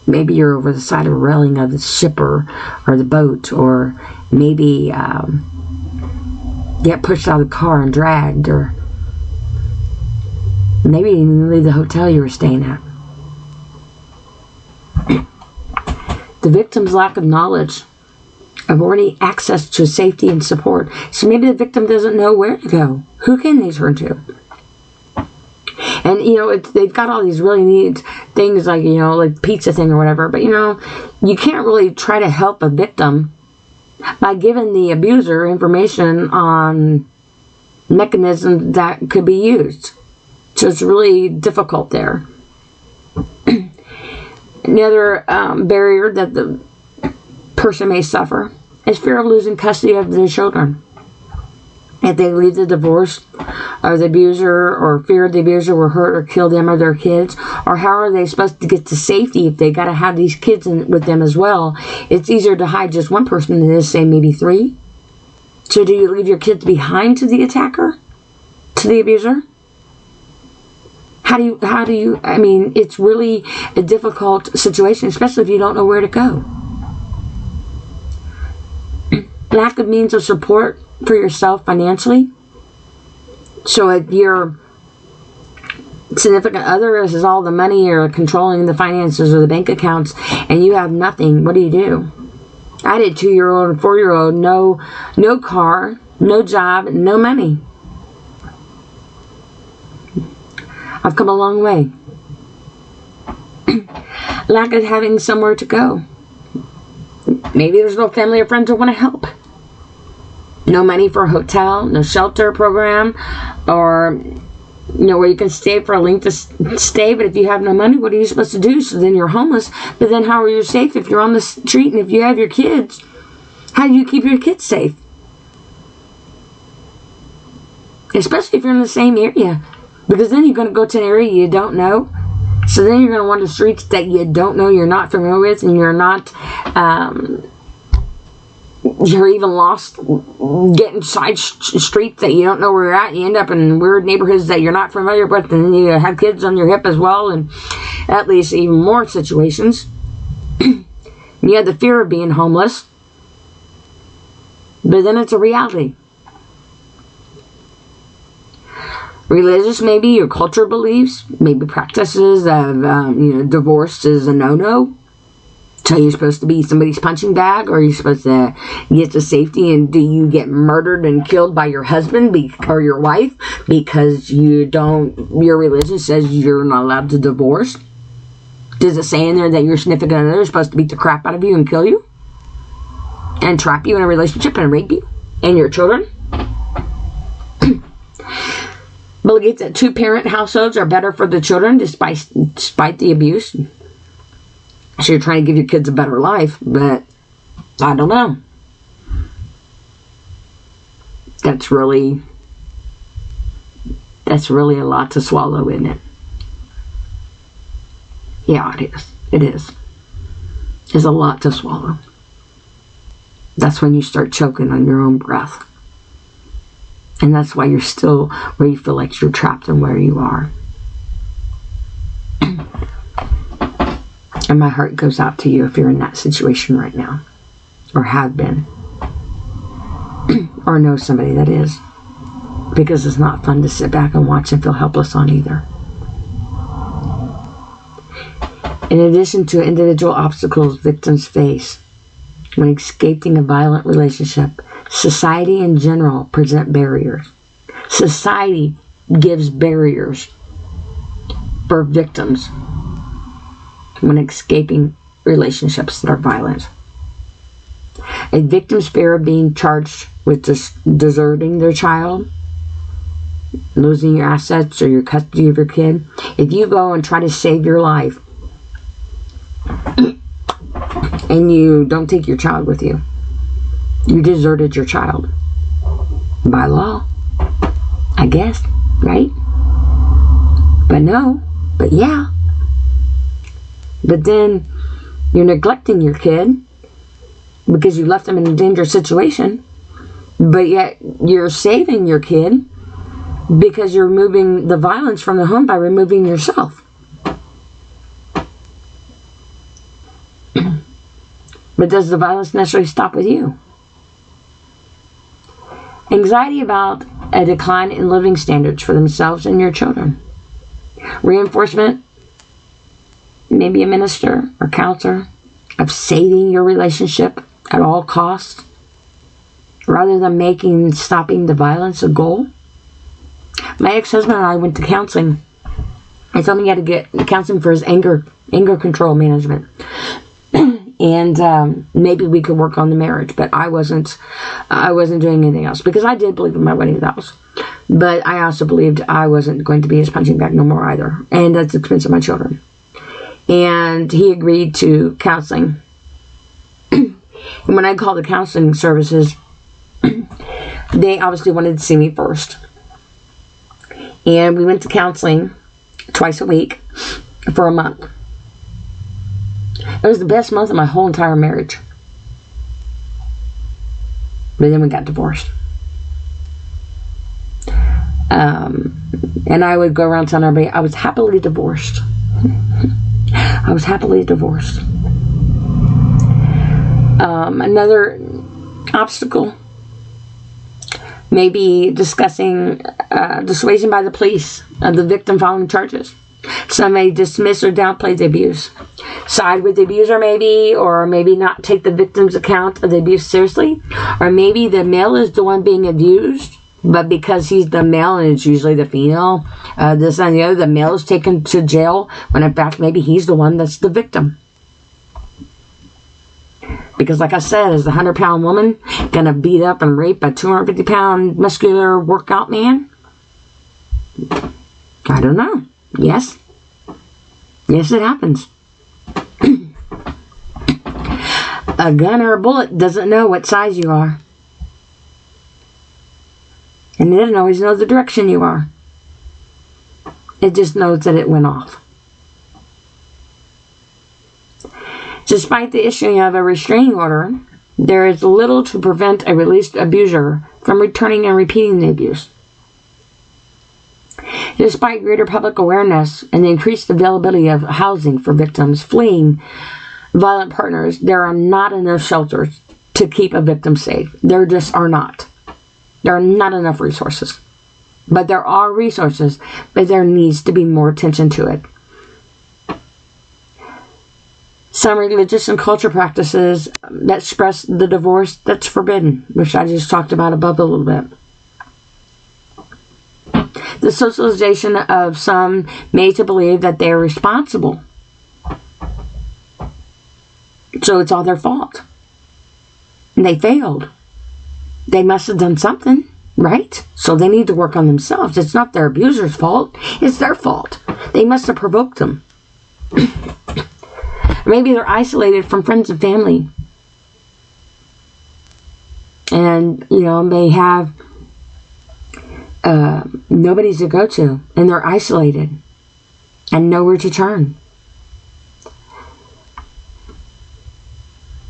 Maybe you're over the side of a railing of the ship or the boat, or maybe get pushed out of the car and dragged, or maybe you didn't leave the hotel you were staying at. The victim's lack of knowledge of already access to safety and support. So maybe the victim doesn't know where to go. Who can they turn to? And, they've got all these really neat things like, like pizza thing or whatever. But, you can't really try to help a victim by giving the abuser information on mechanisms that could be used. So it's really difficult there. Another barrier that the person may suffer is fear of losing custody of their children. If they leave the divorce, or the abuser, or fear the abuser will hurt or kill them or their kids, or how are they supposed to get to safety if they got to have these kids with them as well? It's easier to hide just one person than it is, say, maybe three. So do you leave your kids behind to the attacker, to the abuser? How do you, it's really a difficult situation, especially if you don't know where to go. Lack of means of support for yourself financially. So if your significant other is all the money or controlling the finances or the bank accounts, and you have nothing, what do? I did 2-year-old and 4-year-old, no car, no job, no money. I've come a long way. Lack of having somewhere to go. Maybe there's no family or friends that want to help. No money for a hotel, no shelter program, or where you can stay for a length of stay. But if you have no money, what are you supposed to do? So then you're homeless. But then how are you safe if you're on the street? And if you have your kids, how do you keep your kids safe? Especially if you're in the same area, because then you're going to go to an area you don't know. So then you're going to wander streets that you don't know, you're not familiar with, and you're not you're even lost getting side streets that you don't know where you're at. You end up in weird neighborhoods that you're not familiar with, and you have kids on your hip as well, and that leads to even more situations. You have the fear of being homeless, but then it's a reality. Religious, maybe your culture beliefs, maybe practices of divorce is a no-no. So you're supposed to be somebody's punching bag, or you're supposed to get to safety, and do you get murdered and killed by your husband or your wife because your religion says you're not allowed to divorce? Does it say in there that your significant other is supposed to beat the crap out of you and kill you? And trap you in a relationship and rape you? And your children? Bill Gates said 2-parent households are better for the children despite the abuse. So you're trying to give your kids a better life, but I don't know. That's really a lot to swallow, isn't it? Yeah, it is. It is. There's a lot to swallow. That's when you start choking on your own breath. And that's why you're still where you feel like you're trapped and where you are. And my heart goes out to you if you're in that situation right now. Or have been. Or know somebody that is. Because it's not fun to sit back and watch and feel helpless on either. In addition to individual obstacles victims face when escaping a violent relationship, society in general present barriers. Society gives barriers for victims when escaping relationships that are violent. A victim's fear of being charged with deserting their child, losing your assets or your custody of your kid. If you go and try to save your life and you don't take your child with you, you deserted your child. By law, I guess, right? But no, but yeah. But then you're neglecting your kid because you left them in a dangerous situation, but yet you're saving your kid because you're removing the violence from the home by removing yourself. But does the violence necessarily stop with you? Anxiety about a decline in living standards for themselves and your children. Reinforcement, maybe a minister or counselor, of saving your relationship at all costs, rather than stopping the violence a goal. My ex-husband and I went to counseling. I told him he had to get counseling for his anger control management. And maybe we could work on the marriage, but I wasn't doing anything else because I did believe in my wedding vows, but I also believed I wasn't going to be his punching bag no more either, and that's the expense of my children. And he agreed to counseling. And when I called the counseling services, they obviously wanted to see me first, and we went to counseling twice a week for a month. It was the best month of my whole entire marriage. But then we got divorced. And I would go around telling everybody I was happily divorced. I was happily divorced. Another obstacle, maybe discussing dissuasion by the police of the victim following charges. Some may dismiss or downplay the abuse, side with the abuser maybe, or maybe not take the victim's account of the abuse seriously, or maybe the male is the one being abused, but because he's the male and it's usually the female, this and the other, the male is taken to jail when in fact maybe he's the one that's the victim. Because like I said, is the 100-pound woman gonna beat up and rape a 250-pound muscular workout man? I don't know. Yes. Yes, it happens. A gun or a bullet doesn't know what size you are. And it doesn't always know the direction you are. It just knows that it went off. Despite the issuing of a restraining order there is little to prevent a released abuser from returning and repeating the abuse. Despite greater public awareness and the increased availability of housing for victims fleeing violent partners, there are not enough shelters to keep a victim safe. There just are not. There are not enough resources. But there are resources, but there needs to be more attention to it. Some religious and culture practices that express the divorce that's forbidden, which I just talked about above a little bit. The socialization of some made to believe that they are responsible. So it's all their fault. And they failed. They must have done something, right? So they need to work on themselves. It's not their abuser's fault. It's their fault. They must have provoked them. Maybe they're isolated from friends and family. And, they have nobody to go to. And they're isolated. And nowhere to turn.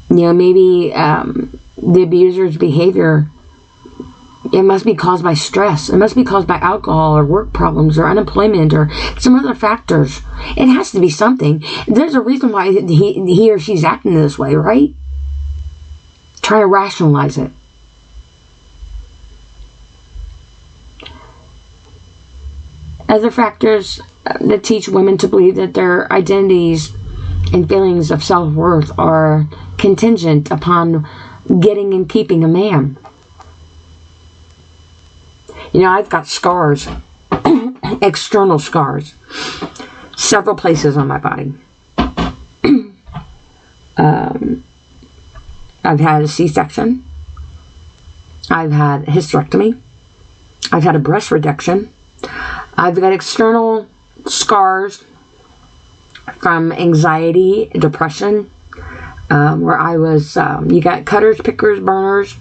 Maybe the abuser's behavior, it must be caused by stress. It must be caused by alcohol or work problems or unemployment or some other factors. It has to be something. There's a reason why he or she's acting this way, right? Try to rationalize it. Other factors that teach women to believe that their identities and feelings of self-worth are contingent upon getting and keeping a man. I've got scars, external scars, several places on my body. I've had a C-section. I've had hysterectomy. I've had a breast reduction. I've got external scars from anxiety, depression, where I was, you got cutters, pickers, burners,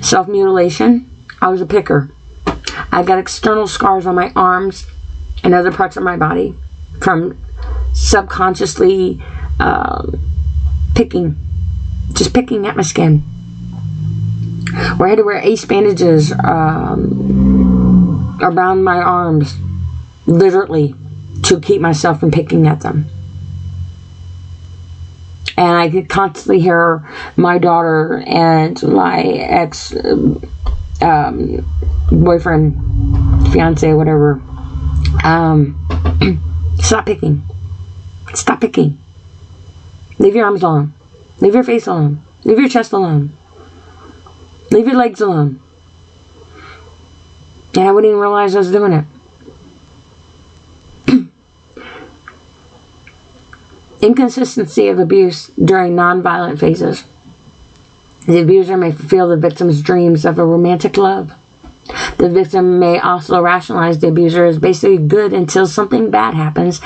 self-mutilation. I was a picker. I got external scars on my arms and other parts of my body from subconsciously picking at my skin. Where I had to wear ace bandages around my arms, literally, to keep myself from picking at them. And I could constantly hear my daughter and my ex boyfriend, fiance, whatever, stop picking. Stop picking. Leave your arms alone. Leave your face alone. Leave your chest alone. Leave your legs alone. And I wouldn't even realize I was doing it. Inconsistency of abuse during non-violent phases. The abuser may fulfill the victim's dreams of a romantic love. The victim may also rationalize the abuser as basically good until something bad happens,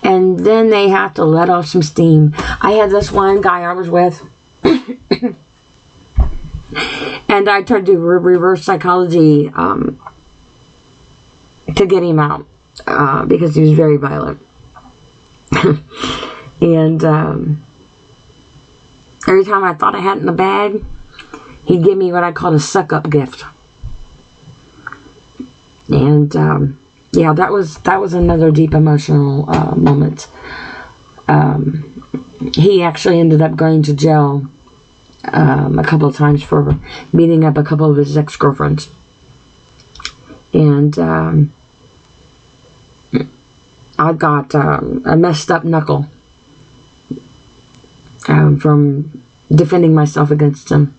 and then they have to let off some steam. I had this one guy I was with, and I tried to do reverse psychology to get him out because he was very violent. And every time I thought I had it in the bag, he'd give me what I called a suck-up gift. And yeah, that was another deep emotional moment. He actually ended up going to jail a couple of times for beating up a couple of his ex-girlfriends. And I got a messed up knuckle from defending myself against him.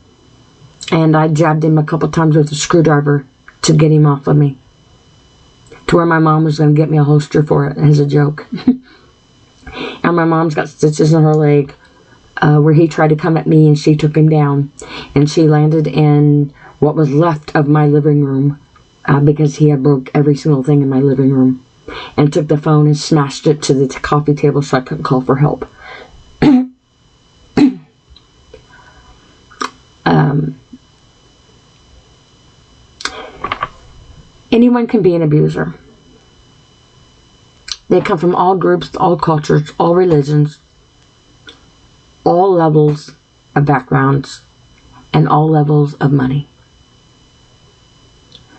And I jabbed him a couple times with a screwdriver to get him off of me. To where my mom was going to get me a holster for it as a joke. And my mom's got stitches in her leg where he tried to come at me and she took him down. And she landed in what was left of my living room because he had broke every single thing in my living room. And took the phone and smashed it to the coffee table so I couldn't call for help. Anyone can be an abuser. They come from all groups, all cultures, all religions, all levels of backgrounds, and all levels of money.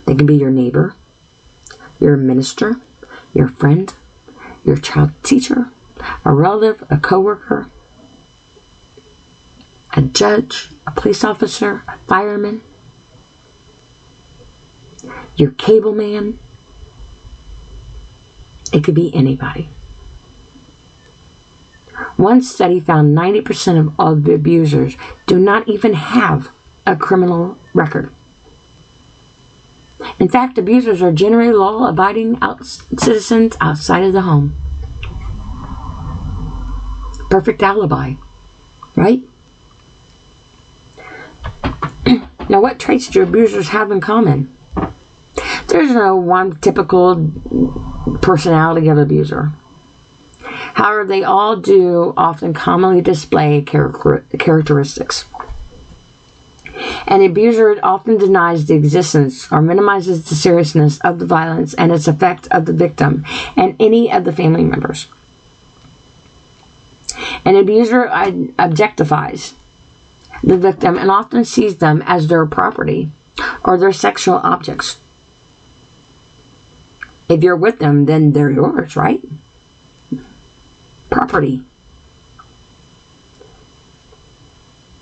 They can be your neighbor, your minister, your friend, your child teacher, a relative, a coworker, a judge, a police officer, a fireman, your cable man. It could be anybody. One study found 90% of all the abusers do not even have a criminal record. In fact, abusers are generally law-abiding citizens outside of the home. Perfect alibi, right? Now, what traits do abusers have in common? There's no one typical personality of abuser. However, they all do often commonly display characteristics. An abuser often denies the existence or minimizes the seriousness of the violence and its effect of the victim and any of the family members. An abuser objectifies the victim and often sees them as their property or their sexual objects. If you're with them, then they're yours, right? Property.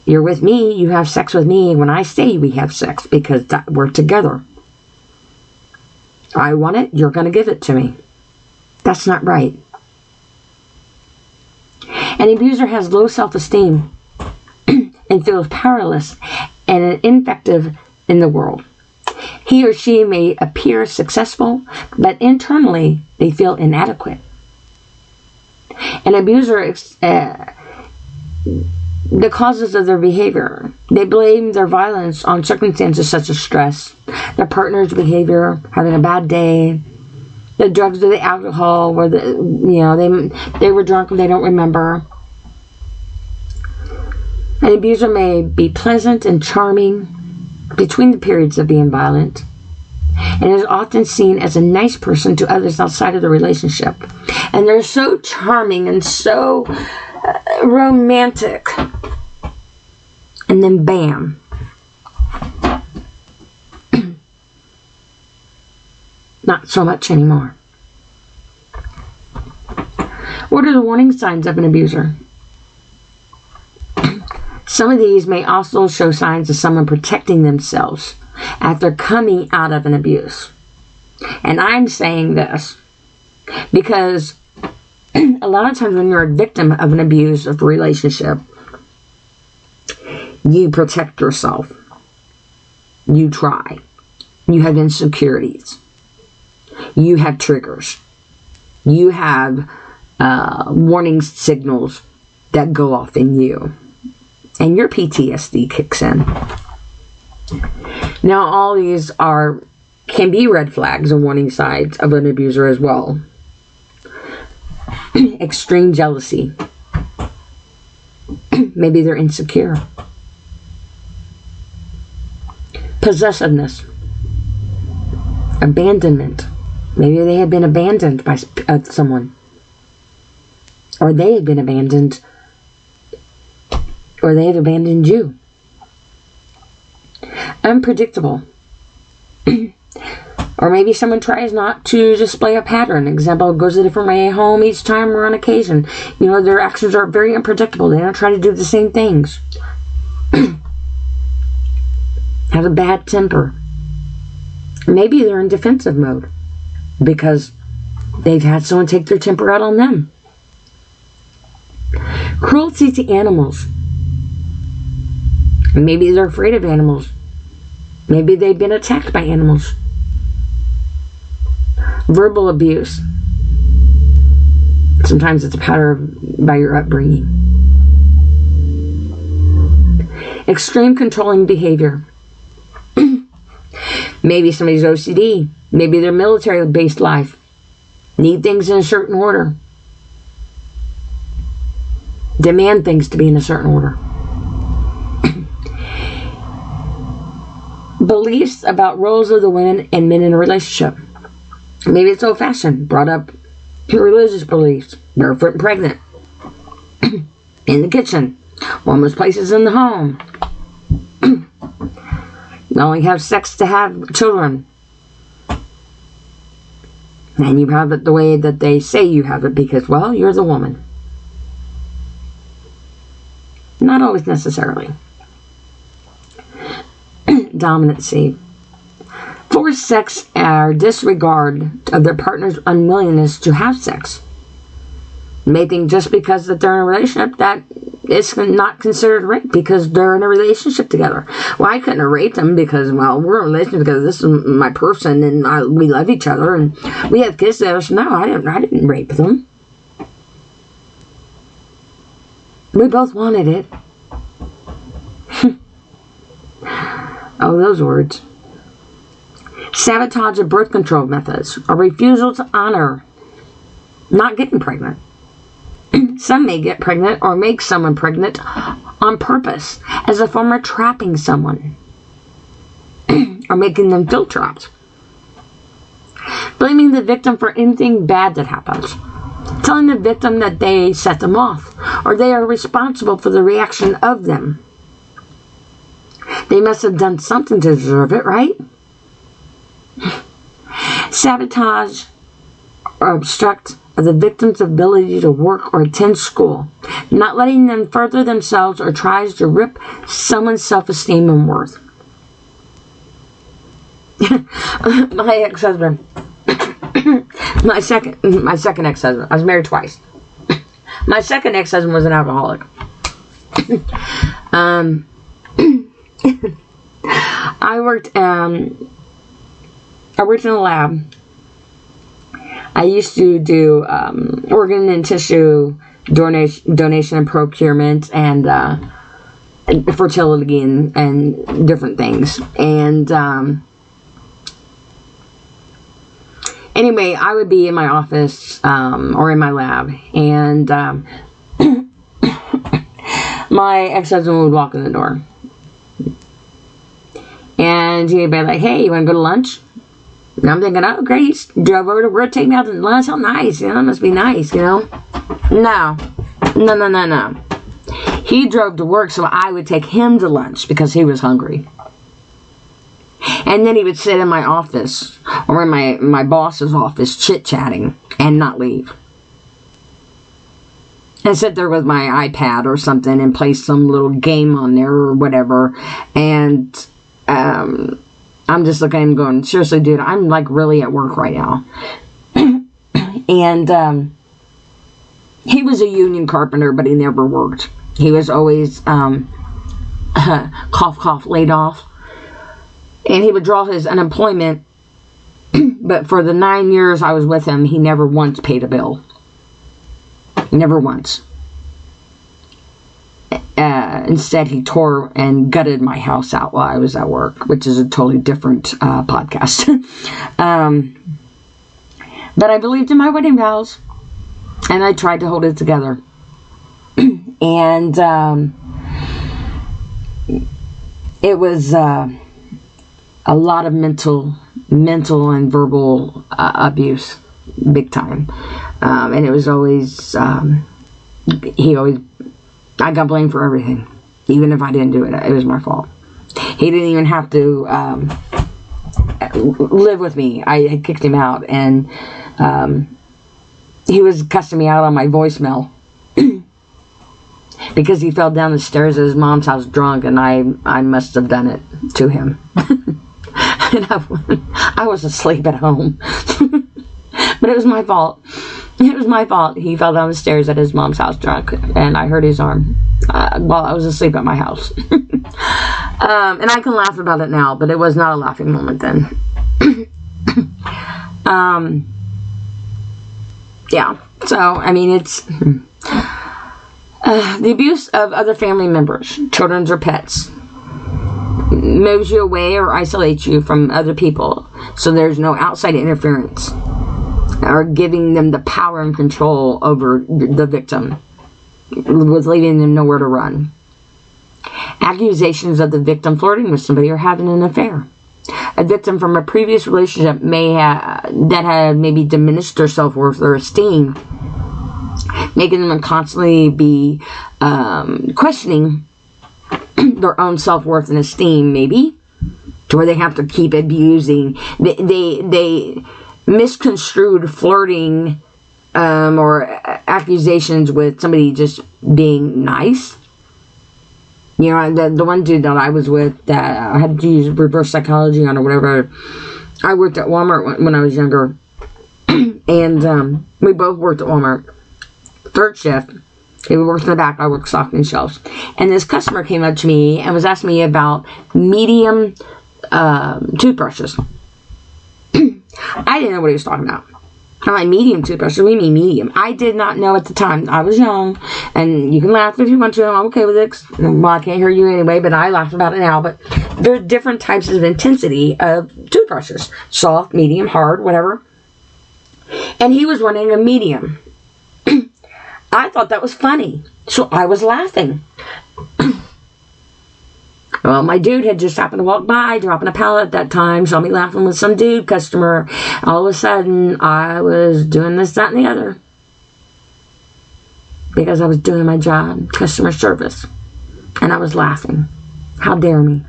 You're with me, you have sex with me. When I say we have sex, because we're together. I want it, you're going to give it to me. That's not right. An abuser has low self-esteem and feels powerless and ineffective in the world. He or she may appear successful, but internally they feel inadequate. An abuser, the causes of their behavior, they blame their violence on circumstances such as stress, their partner's behavior, having a bad day, the drugs or the alcohol, where they were drunk and they don't remember. An abuser may be pleasant and charming between the periods of being violent, and is often seen as a nice person to others outside of the relationship. And they're so charming and so romantic. And then bam. Not so much anymore. What are the warning signs of an abuser? Some of these may also show signs of someone protecting themselves after coming out of an abuse. And I'm saying this because a lot of times when you're a victim of an abusive relationship, you protect yourself. You try. You have insecurities. You have triggers. You have warning signals that go off in you. And your PTSD kicks in. Now, all these can be red flags and warning signs of an abuser as well. Extreme jealousy. Maybe they're insecure. Possessiveness. Abandonment. Maybe they have been abandoned by someone. Or they have been abandoned. Or they have abandoned you. Unpredictable. Or maybe someone tries not to display a pattern. Example, goes a different way home each time or on occasion. Their actions are very unpredictable. They don't try to do the same things. Have a bad temper. Maybe they're in defensive mode because they've had someone take their temper out on them. Cruelty to animals. Maybe they're afraid of animals. Maybe they've been attacked by animals. Verbal abuse. Sometimes it's a pattern by your upbringing. Extreme controlling behavior. Maybe somebody's OCD. Maybe their military-based life. Need things in a certain order. Demand things to be in a certain order. Beliefs about roles of the women and men in a relationship. Maybe it's old-fashioned, brought up religious beliefs, barefoot and pregnant, in the kitchen, warmest places in the home. You only have sex to have children. And you have it the way that they say you have it because, well, you're the woman. Not always necessarily. Dominancy. Forced sex or disregard of their partner's unwillingness to have sex. May think just because that they're in a relationship that it's not considered rape because they're in a relationship together. Well, I couldn't have raped them because, well, we're in a relationship because this is my person and we love each other and we have kids together. So no, I didn't rape them. We both wanted it. Oh, those words. Sabotage of birth control methods. A refusal to honor not getting pregnant. Some may get pregnant or make someone pregnant on purpose as a form of trapping someone or making them feel trapped. Blaming the victim for anything bad that happens. Telling the victim that they set them off or they are responsible for the reaction of them. They must have done something to deserve it, right? Sabotage or obstruct the victim's ability to work or attend school, not letting them further themselves or tries to rip someone's self-esteem and worth. My ex-husband, my second ex-husband, I was married twice. My second ex-husband was an alcoholic. I worked in a lab. I used to do organ and tissue donation and procurement and fertility and different things. And anyway, I would be in my office or in my lab, and my ex-husband would walk in the door. And he'd be like, hey, you want to go to lunch? And I'm thinking, oh, great. He drove over to work, take me out to lunch. How nice. That must be nice, No. He drove to work so I would take him to lunch because he was hungry. And then he would sit in my office or in my boss's office chit-chatting and not leave. And sit there with my iPad or something and play some little game on there or whatever. And I'm just looking at him going, seriously, dude, I'm like really at work right now. And he was a union carpenter, but he never worked. He was always cough, cough, laid off. And he would draw his unemployment. But for the 9 years I was with him, he never once paid a bill. Never once. Instead, he tore and gutted my house out while I was at work, which is a totally different podcast. But I believed in my wedding vows, and I tried to hold it together. And it was a lot of mental and verbal abuse, big time. And it was always, I got blamed for everything. Even if I didn't do it, it was my fault. He didn't even have to live with me. I had kicked him out, and he was cussing me out on my voicemail because he fell down the stairs at his mom's house drunk, and I must have done it to him. And I was asleep at home. But it was my fault. It was my fault. He fell down the stairs at his mom's house drunk, and I hurt his arm while I was asleep at my house. And I can laugh about it now, but it was not a laughing moment then. Yeah. So, I mean, it's the abuse of other family members, children or pets, moves you away or isolates you from other people, so there's no outside interference or giving them the power and control over the victim, with leaving them nowhere to run. Accusations of the victim flirting with somebody or having an affair. A victim from a previous relationship that had maybe diminished their self-worth or esteem, making them constantly be questioning their own self-worth and esteem, maybe, to where they have to keep abusing. They misconstrued flirting or accusations with somebody just being nice. You know, the one dude that I was with that I had to use reverse psychology on or whatever, I worked at Walmart when I was younger. And we both worked at Walmart. Third shift. He worked in the back. I worked stocking shelves. And this customer came up to me and was asking me about medium toothbrushes. I didn't know what he was talking about. I'm like, medium toothbrushes? We mean medium. I did not know at the time. I was young, and you can laugh if you want to. I'm okay with it. Well, I can't hear you anyway, but I laugh about it now. But there are different types of intensity of toothbrushes. Soft, medium, hard, whatever. And he was running a medium. I thought that was funny, so I was laughing. Well, my dude had just happened to walk by, dropping a pallet at that time, saw me laughing with some dude customer. All of a sudden, I was doing this, that, and the other. Because I was doing my job, customer service. And I was laughing. How dare me.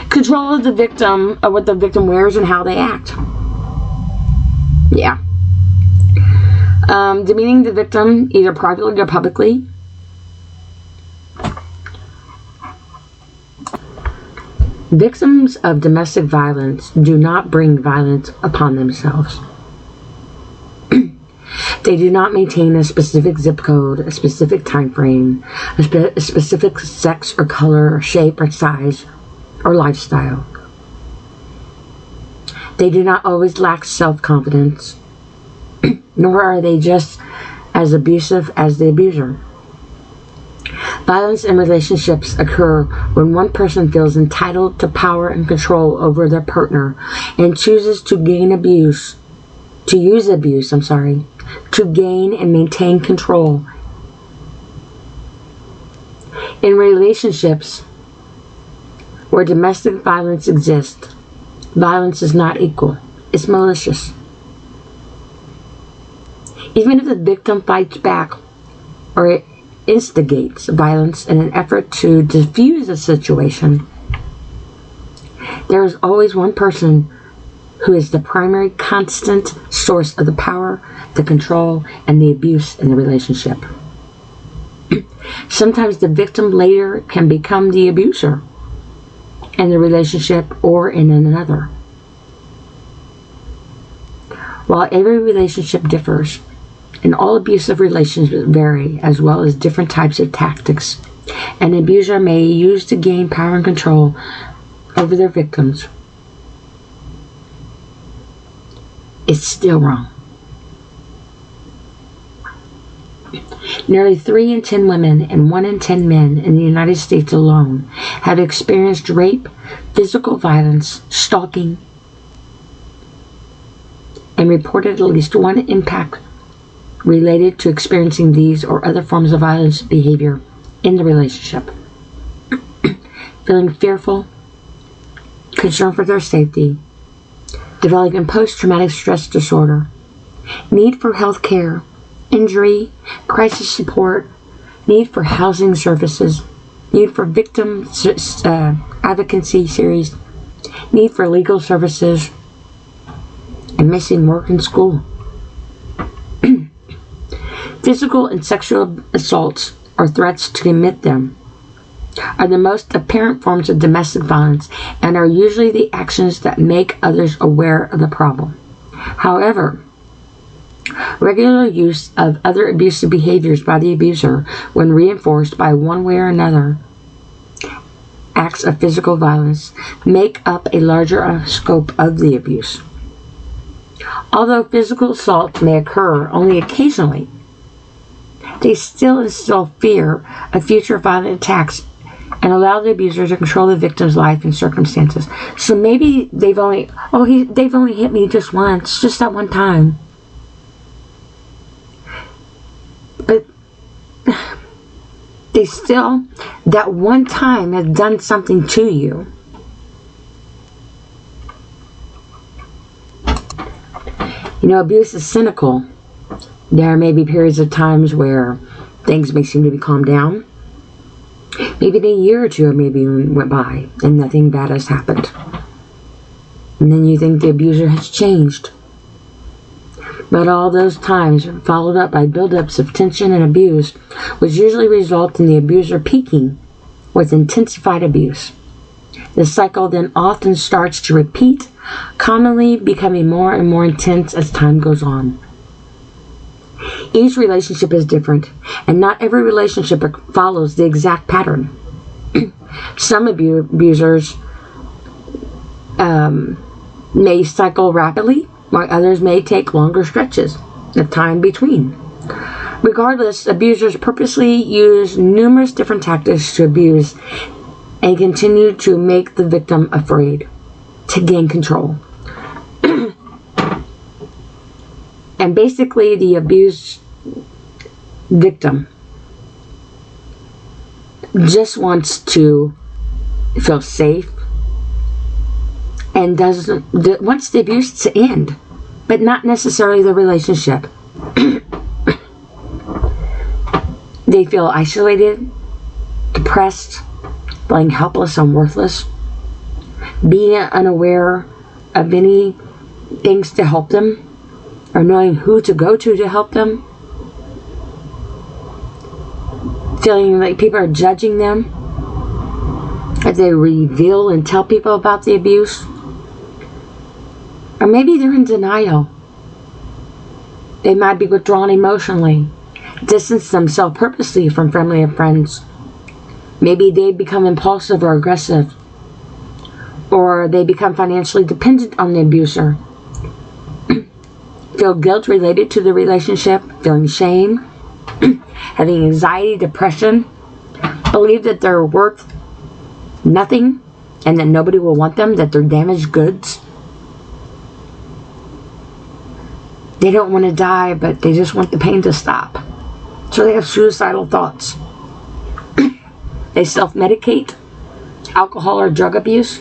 Control of the victim, of what the victim wears and how they act. Yeah. Demeaning the victim, either privately or publicly. Victims of domestic violence do not bring violence upon themselves. They do not maintain a specific zip code, a specific time frame, a specific sex or color or shape or size or lifestyle. They do not always lack self-confidence, nor are they just as abusive as the abuser. Violence in relationships occur when one person feels entitled to power and control over their partner and chooses to use abuse, to gain and maintain control. In relationships where domestic violence exists, violence is not equal. It's malicious. Even if the victim fights back or it instigates violence in an effort to diffuse a situation, there is always one person who is the primary constant source of the power, the control, and the abuse in the relationship. Sometimes the victim later can become the abuser in the relationship or in another. While every relationship differs, and all abusive relationships vary, as well as different types of tactics an abuser may use to gain power and control over their victims, it's still wrong. Nearly 3 in 10 women and 1 in 10 men in the United States alone have experienced rape, physical violence, stalking, and reported at least one impact related to experiencing these or other forms of violence behavior in the relationship. Feeling fearful, concern for their safety, developing post-traumatic stress disorder, need for health care, injury, crisis support, need for housing services, need for victim advocacy series, need for legal services, and missing work and school. Physical and sexual assaults or threats to commit them are the most apparent forms of domestic violence and are usually the actions that make others aware of the problem. However, regular use of other abusive behaviors by the abuser, when reinforced by one way or another acts of physical violence, make up a larger scope of the abuse. Although physical assaults may occur only occasionally, they still instill fear of future violent attacks and allow the abuser to control the victim's life and circumstances. So maybe they've only hit me just once, just that one time. But they still, that one time has done something to you. You know, abuse is cynical. There may be periods of times where things may seem to be calmed down, Maybe a year or two maybe went by and nothing bad has happened. And then you think the abuser has changed. But all those times followed up by buildups of tension and abuse, which usually result in the abuser peaking with intensified abuse. The cycle then often starts to repeat, commonly becoming more and more intense as time goes on. Each relationship is different, and not every relationship follows the exact pattern. Some abusers may cycle rapidly, while others may take longer stretches of time between. Regardless, abusers purposely use numerous different tactics to abuse and continue to make the victim afraid, to gain control. And basically, the abused victim just wants to feel safe and wants the abuse to end, but not necessarily the relationship. They feel isolated, depressed, feeling helpless and worthless, being unaware of any things to help them, or knowing who to go to help them, feeling like people are judging them as they reveal and tell people about the abuse. Or maybe they're in denial. They might be withdrawn emotionally, distance themselves purposely from family and friends. Maybe they become impulsive or aggressive, or they become financially dependent on the abuser. Feel guilt related to the relationship, feeling shame, having anxiety, depression, believe that they're worth nothing and that nobody will want them, that they're damaged goods. They don't want to die, but they just want the pain to stop. So they have suicidal thoughts. They self-medicate, alcohol or drug abuse,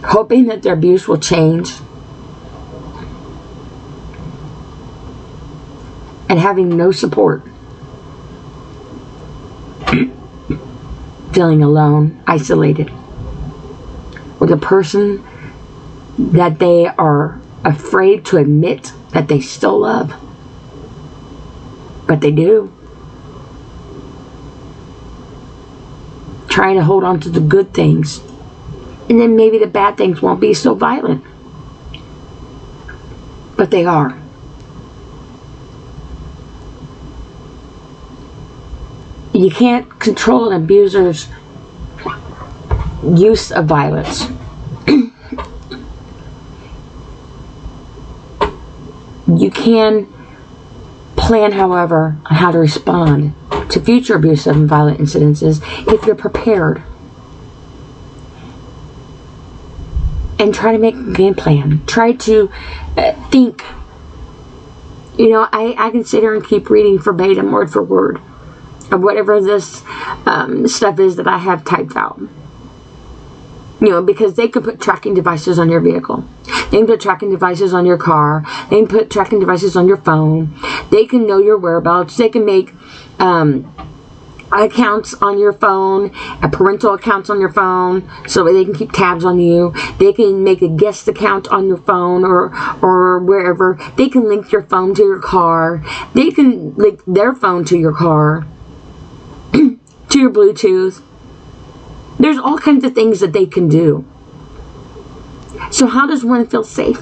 hoping that their abuse will change, and having no support. Feeling alone, isolated, with a person that they are afraid to admit that they still love. But they do. Trying to hold on to the good things. And then maybe the bad things won't be so violent. But they are. You can't control an abuser's use of violence. You can plan, however, on how to respond to future abusive and violent incidences if you're prepared. And try to make a game plan. Try to think. You know, I can sit here and keep reading verbatim, word for word, of whatever this stuff is that I have typed out. You know, because they could put tracking devices on your vehicle. They can put tracking devices on your car. They can put tracking devices on your phone. They can know your whereabouts. They can make accounts on your phone, parental accounts on your phone, so they can keep tabs on you. They can make a guest account on your phone or wherever. They can link your phone to your car. They can link their phone to your car, to your Bluetooth. There's all kinds of things that they can do. So how does one feel safe?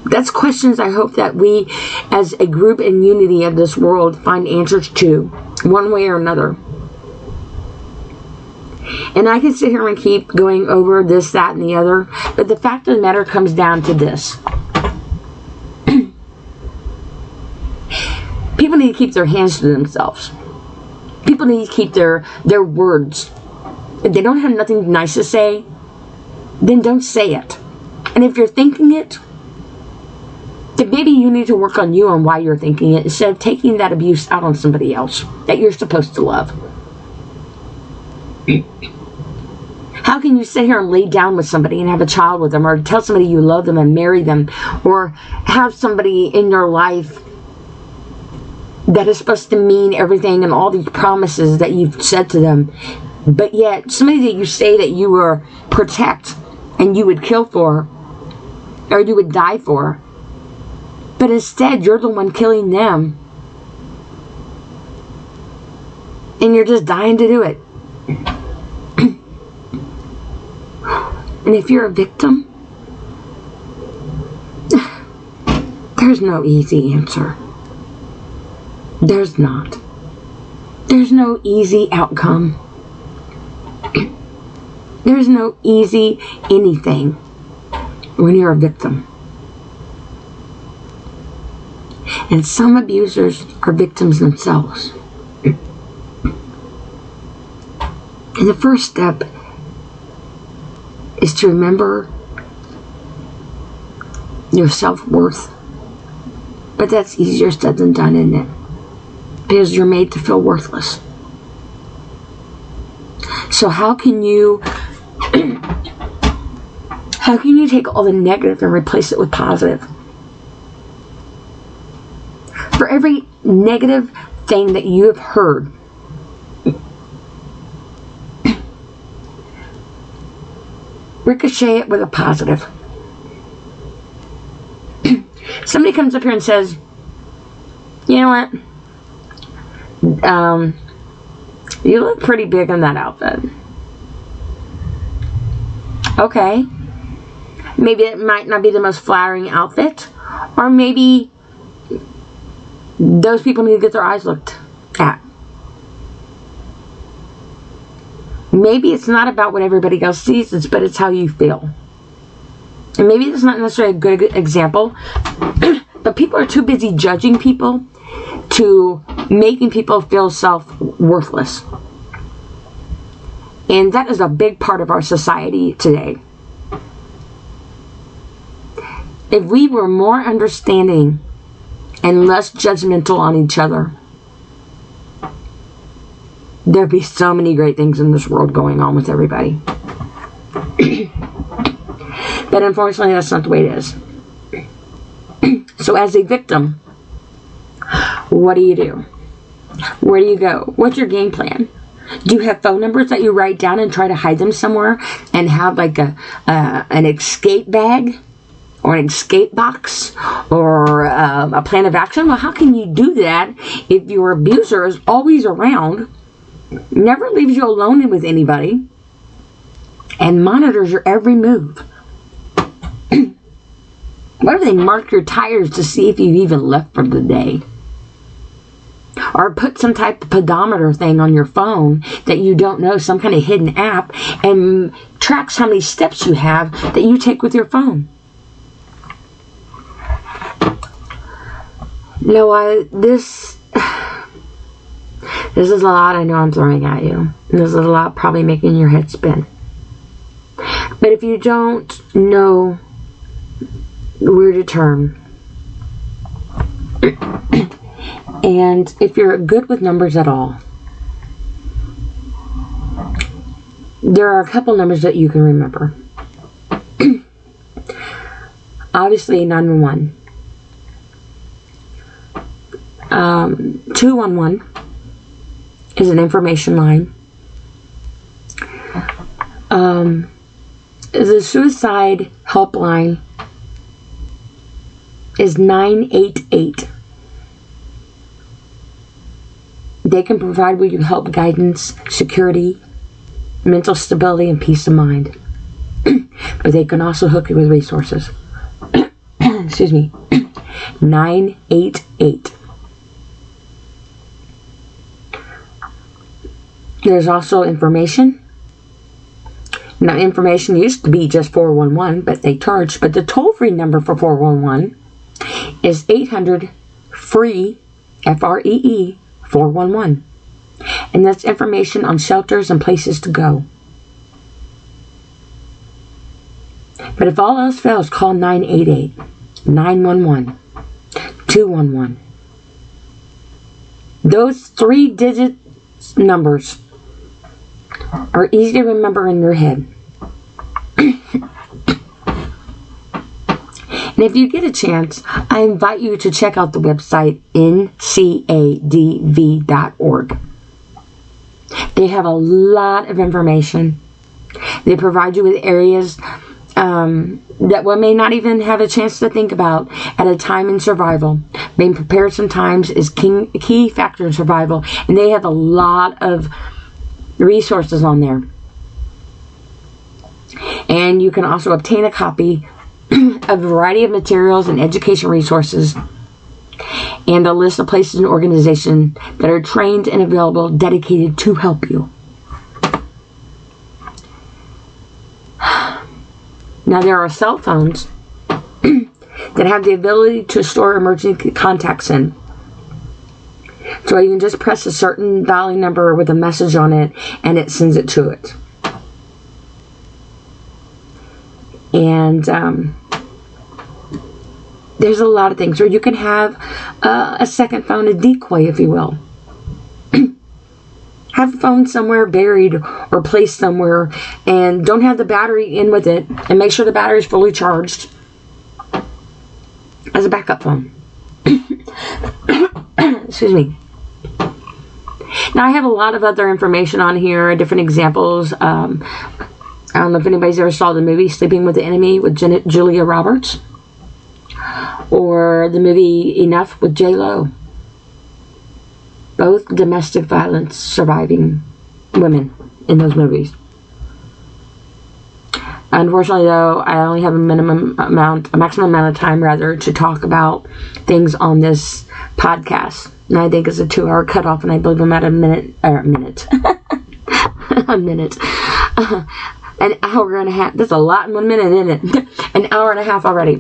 That's questions I hope that we as a group in unity of this world find answers to, one way or another. And I can sit here and keep going over this, that, and the other, but the fact of the matter comes down to this. People need to keep their hands to themselves. People need to keep their words. If they don't have nothing nice to say, then don't say it. And if you're thinking it, then maybe you need to work on you on why you're thinking it instead of taking that abuse out on somebody else that you're supposed to love. How can you sit here and lay down with somebody and have a child with them, or tell somebody you love them and marry them, or have somebody in your life that is supposed to mean everything and all these promises that you've said to them. But yet, somebody that you say that you will protect and you would kill for, or you would die for, but instead you're the one killing them. And you're just dying to do it. And if you're a victim, there's no easy answer. There's not. There's no easy outcome. There's no easy anything when you're a victim. And some abusers are victims themselves. And the first step is to remember your self-worth. But that's easier said than done, isn't it? Because you're made to feel worthless. So how can you take all the negative and replace it with positive? For every negative thing that you have heard, ricochet it with a positive. Somebody comes up here and says, you know what? You look pretty big in that outfit. Okay. Maybe it might not be the most flattering outfit. Or maybe those people need to get their eyes looked at. Maybe it's not about what everybody else sees, but it's how you feel. And maybe it's not necessarily a good example, but people are too busy judging people to making people feel self-worthless. And that is a big part of our society today. If we were more understanding and less judgmental on each other, there'd be so many great things in this world going on with everybody. But unfortunately, that's not the way it is. So as a victim, what do you do? Where do you go? What's your game plan? Do you have phone numbers that you write down and try to hide them somewhere and have like an escape bag or an escape box or a plan of action? Well, how can you do that if your abuser is always around, never leaves you alone with anybody, and monitors your every move? What if they mark your tires to see if you've even left for the day? Or put some type of pedometer thing on your phone that you don't know, some kind of hidden app, and tracks how many steps you have that you take with your phone. No, this is a lot I know I'm throwing at you. This is a lot probably making your head spin. But if you don't know where to turn, and if you're good with numbers at all, there are a couple numbers that you can remember. Obviously 911. 211 is an information line. The suicide helpline is 988. They can provide you help, guidance, security, mental stability, and peace of mind. But they can also hook you with resources. Excuse me. 988. There's also information. Now, information used to be just 411, but they charged. But the toll-free number for 411 is 800-FREE, F-R-E-E, 411. And that's information on shelters and places to go. But if all else fails, call 988, 911, 211. Those 3-digit numbers are easy to remember in your head. And And if you get a chance, I invite you to check out the website ncadv.org. They have a lot of information. They provide you with areas that one may not even have a chance to think about at a time in survival. Being prepared sometimes is a key factor in survival, and they have a lot of resources on there. And you can also obtain a copy of a variety of materials and education resources, and a list of places and organizations that are trained and available, dedicated to help you. Now, there are cell phones that have the ability to store emergency contacts in. So you can just press a certain dialing number with a message on it, and it sends it to it. And there's a lot of things. Or you can have a second phone, a decoy, if you will. Have the phone somewhere buried or placed somewhere, and don't have the battery in with it, and make sure the battery is fully charged as a backup phone. Excuse me. Now, I have a lot of other information on here, different examples. I don't know if anybody's ever saw the movie Sleeping with the Enemy with Julia Roberts, or the movie Enough with J-Lo. Both domestic violence surviving women in those movies. Unfortunately, though, I only have a maximum amount of time, to talk about things on this podcast. And I think it's a 2-hour cutoff, and I believe I'm at a minute. A minute. An hour and a half. That's a lot in 1 minute, isn't it? An hour and a half already.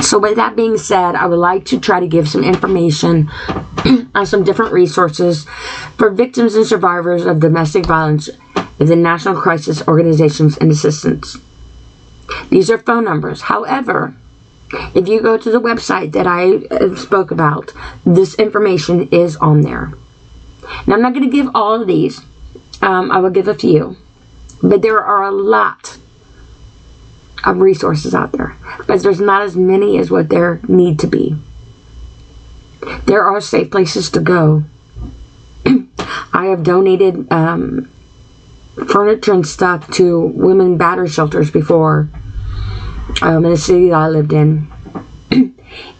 So with that being said, I would like to try to give some information on some different resources for victims and survivors of domestic violence of the National Crisis Organizations and Assistance. These are phone numbers. However, if you go to the website that I spoke about, this information is on there. Now, I'm not going to give all of these. I will give a few. But there are a lot of resources out there. But there's not as many as what there need to be. There are safe places to go. I have donated furniture and stuff to women battery shelters before, in a city that I lived in.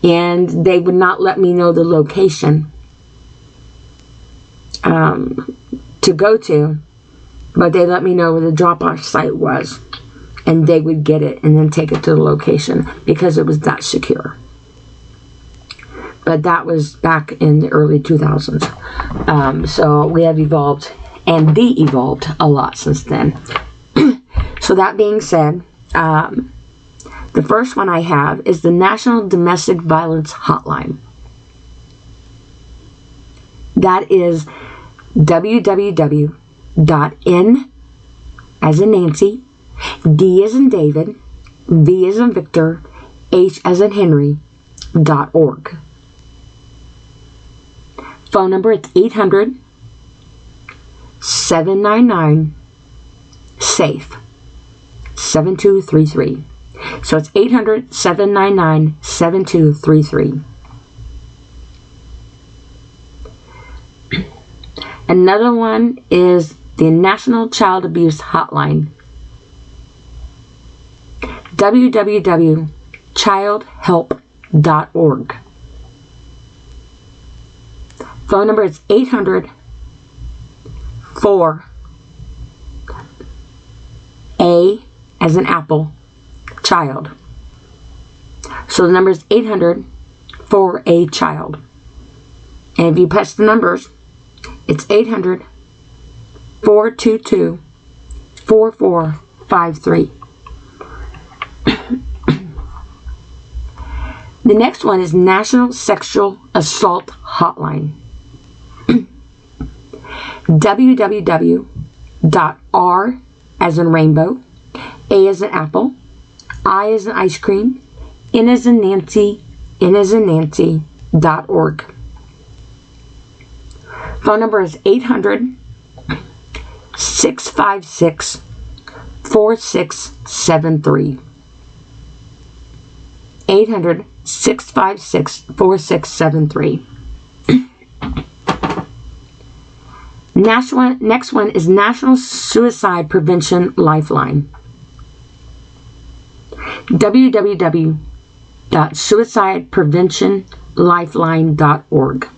And they would not let me know the location to go to, but they let me know where the drop-off site was, and they would get it and then take it to the location because it was that secure. But that was back in the early 2000s. So we have evolved and de-evolved a lot since then. So that being said, the first one I have is the National Domestic Violence Hotline. That is www.n as in Nancy, D as in David, V as in Victor, H as in Henry.org. Phone number is 800-799-SAFE 7233. So it's 800-799-7233. Another one is the National Child Abuse Hotline. www.childhelp.org. Phone number is 800-4A as in Apple, child. So the number is 800-4A-CHILD. And if you press the numbers, it's 800-422-4453. The next one is National Sexual Assault Hotline. www.R as in rainbow, A as in apple, I as in ice cream, N as in Nancy, N as in Nancy.org. Phone number is 800-656-4673. 800-656-4673. Next one is National Suicide Prevention Lifeline. www.suicidepreventionlifeline.org.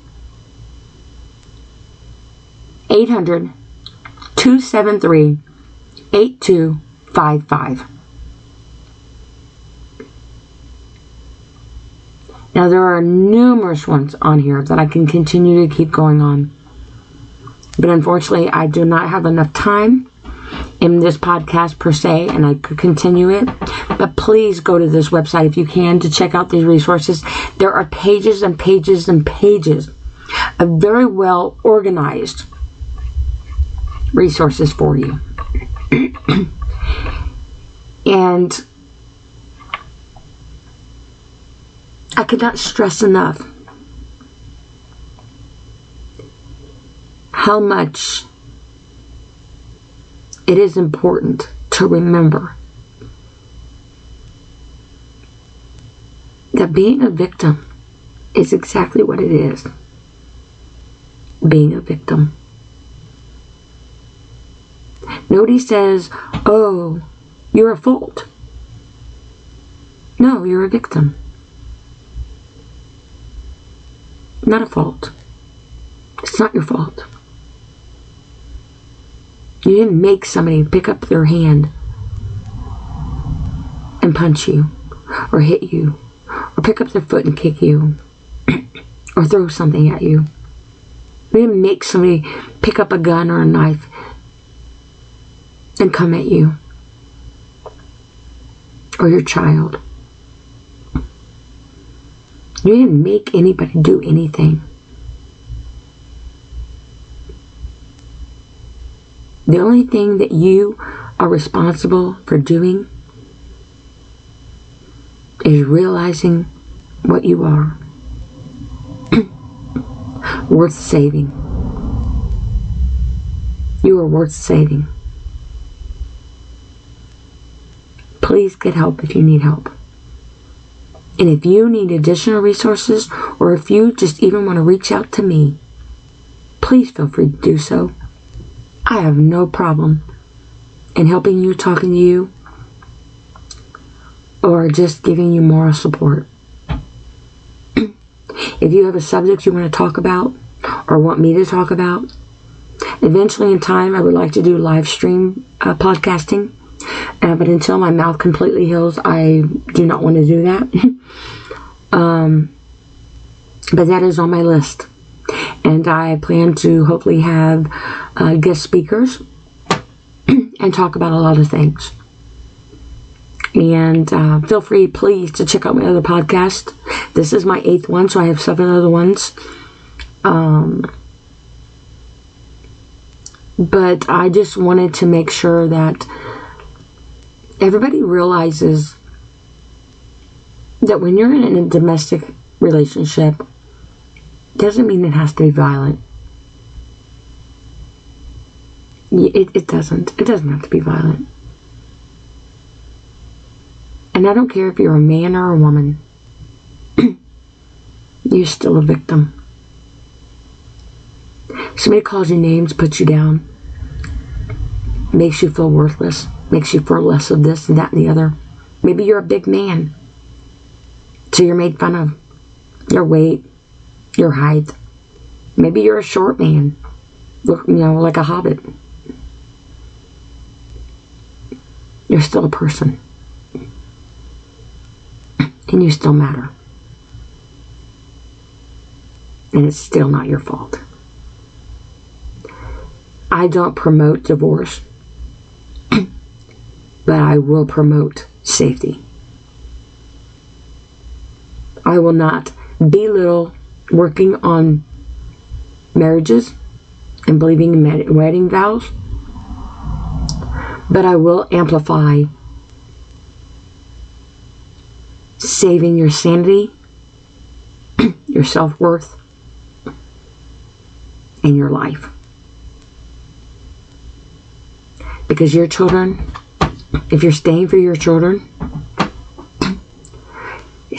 800-273-8255. Now, there are numerous ones on here that I can continue to keep going on. But unfortunately, I do not have enough time in this podcast per se, and I could continue it. But please go to this website if you can to check out these resources. There are pages and pages and pages of very well organized resources for you. And I could not stress enough how much it is important to remember that being a victim is exactly what it is. Being a victim. Nobody says, oh, you're at fault. No, you're a victim. Not a fault. It's not your fault. You didn't make somebody pick up their hand and punch you, or hit you, or pick up their foot and kick you, or throw something at you. You didn't make somebody pick up a gun or a knife and come at you, or your child. You didn't make anybody do anything. The only thing that you are responsible for doing is realizing what you are. Worth saving. You are worth saving. Please get help if you need help. And if you need additional resources, or if you just even want to reach out to me, please feel free to do so. I have no problem in helping you, talking to you, or just giving you moral support. If you have a subject you want to talk about, or want me to talk about, eventually in time I would like to do live stream podcasting. But until my mouth completely heals, I do not want to do that. But that is on my list. And I plan to hopefully have guest speakers and talk about a lot of things. And feel free, please, to check out my other podcast. This is my 8th one, so I have 7 other ones. But I just wanted to make sure that everybody realizes that when you're in a domestic relationship, doesn't mean it has to be violent. It doesn't. It doesn't have to be violent. And I don't care if you're a man or a woman. You're still a victim. Somebody calls you names, puts you down, makes you feel worthless, makes you feel less of this and that and the other. Maybe you're a big man, so you're made fun of. Your weight, your height. Maybe you're a short man, look, like a hobbit. You're still a person. And you still matter. And it's still not your fault. I don't promote divorce, but I will promote safety. I will not belittle working on marriages and believing in wedding vows, but I will amplify saving your sanity, your self-worth, and your life. Because your children, if you're staying for your children,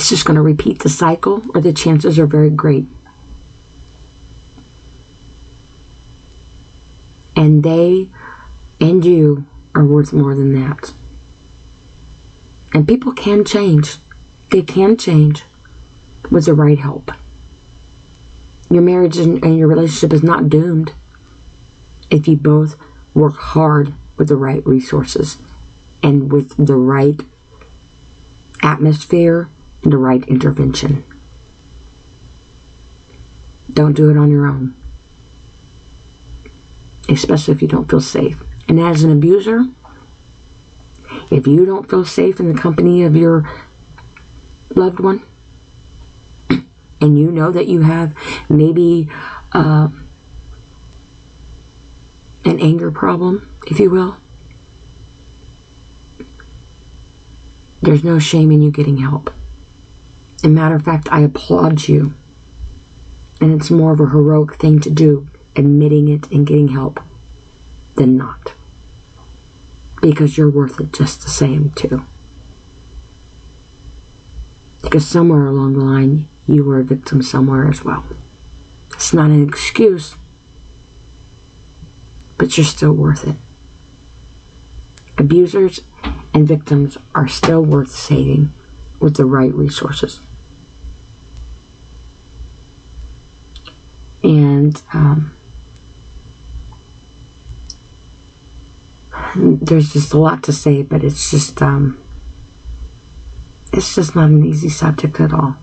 it's just going to repeat the cycle, or the chances are very great. And they and you are worth more than that. And people can change. They can change with the right help. Your marriage and your relationship is not doomed if you both work hard with the right resources and with the right atmosphere and the right intervention. Don't do it on your own, especially if you don't feel safe. And as an abuser, if you don't feel safe in the company of your loved one, and you know that you have maybe an anger problem, if you will, there's no shame in you getting help. As a matter of fact, I applaud you. And it's more of a heroic thing to do, admitting it and getting help, than not. Because you're worth it just the same, too. Because somewhere along the line, you were a victim somewhere as well. It's not an excuse, but you're still worth it. Abusers and victims are still worth saving with the right resources. And there's just a lot to say, but it's just not an easy subject at all.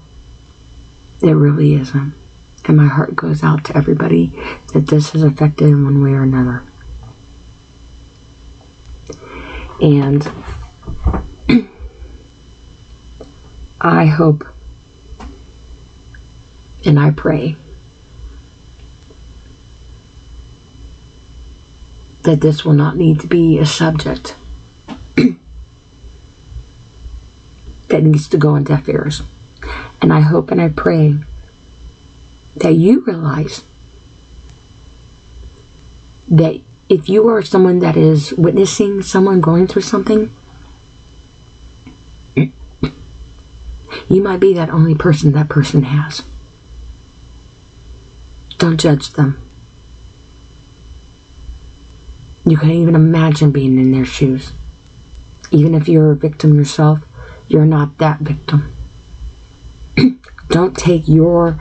It really isn't. And my heart goes out to everybody that this has affected in one way or another. And I hope and I pray that this will not need to be a subject that needs to go on deaf ears. And I hope and I pray that you realize that if you are someone that is witnessing someone going through something, you might be that only person that person has. Don't judge them. You can't even imagine being in their shoes. Even if you're a victim yourself, you're not that victim. Don't take your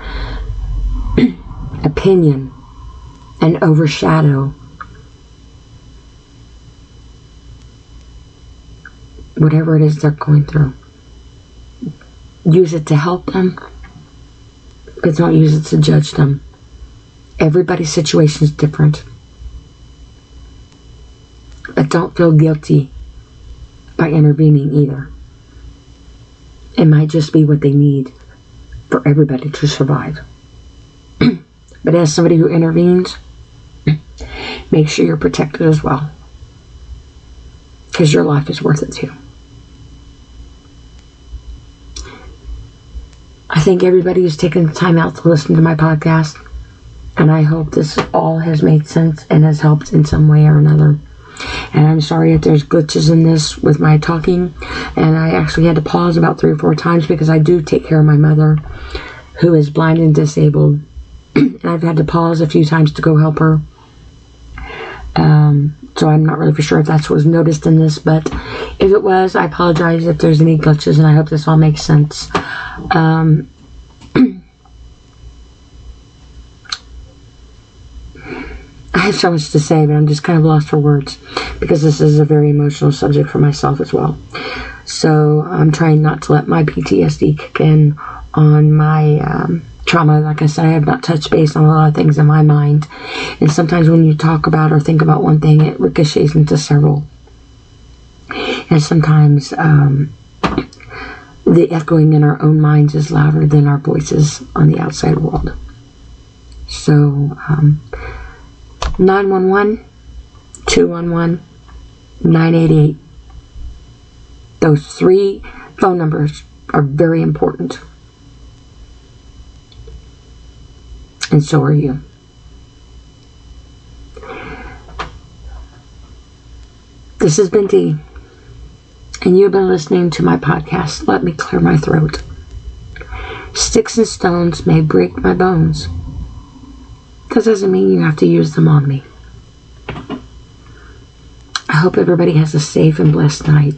opinion and overshadow whatever it is they're going through. Use it to help them, but don't use it to judge them. Everybody's situation is different. But don't feel guilty by intervening either. It might just be what they need for everybody to survive. But as somebody who intervenes, make sure you're protected as well. Because your life is worth it too. I thank everybody who's taken the time out to listen to my podcast. And I hope this all has made sense and has helped in some way or another. And I'm sorry if there's glitches in this with my talking. And I actually had to pause about 3 or 4 times because I do take care of my mother, who is blind and disabled. And I've had to pause a few times to go help her. So I'm not really for sure if that was noticed in this. But if it was, I apologize if there's any glitches. And I hope this all makes sense. I have so much to say, but I'm just kind of lost for words because this is a very emotional subject for myself as well. So I'm trying not to let my PTSD kick in on my trauma. Like I said, I have not touched base on a lot of things in my mind. And sometimes when you talk about or think about one thing, it ricochets into several. And sometimes the echoing in our own minds is louder than our voices on the outside world. So 911, 211, 988. Those 3 phone numbers are very important. And so are you. This has been Dee, and you've been listening to my podcast, Let Me Clear My Throat. Sticks and stones may break my bones. That doesn't mean you have to use them on me. I hope everybody has a safe and blessed night.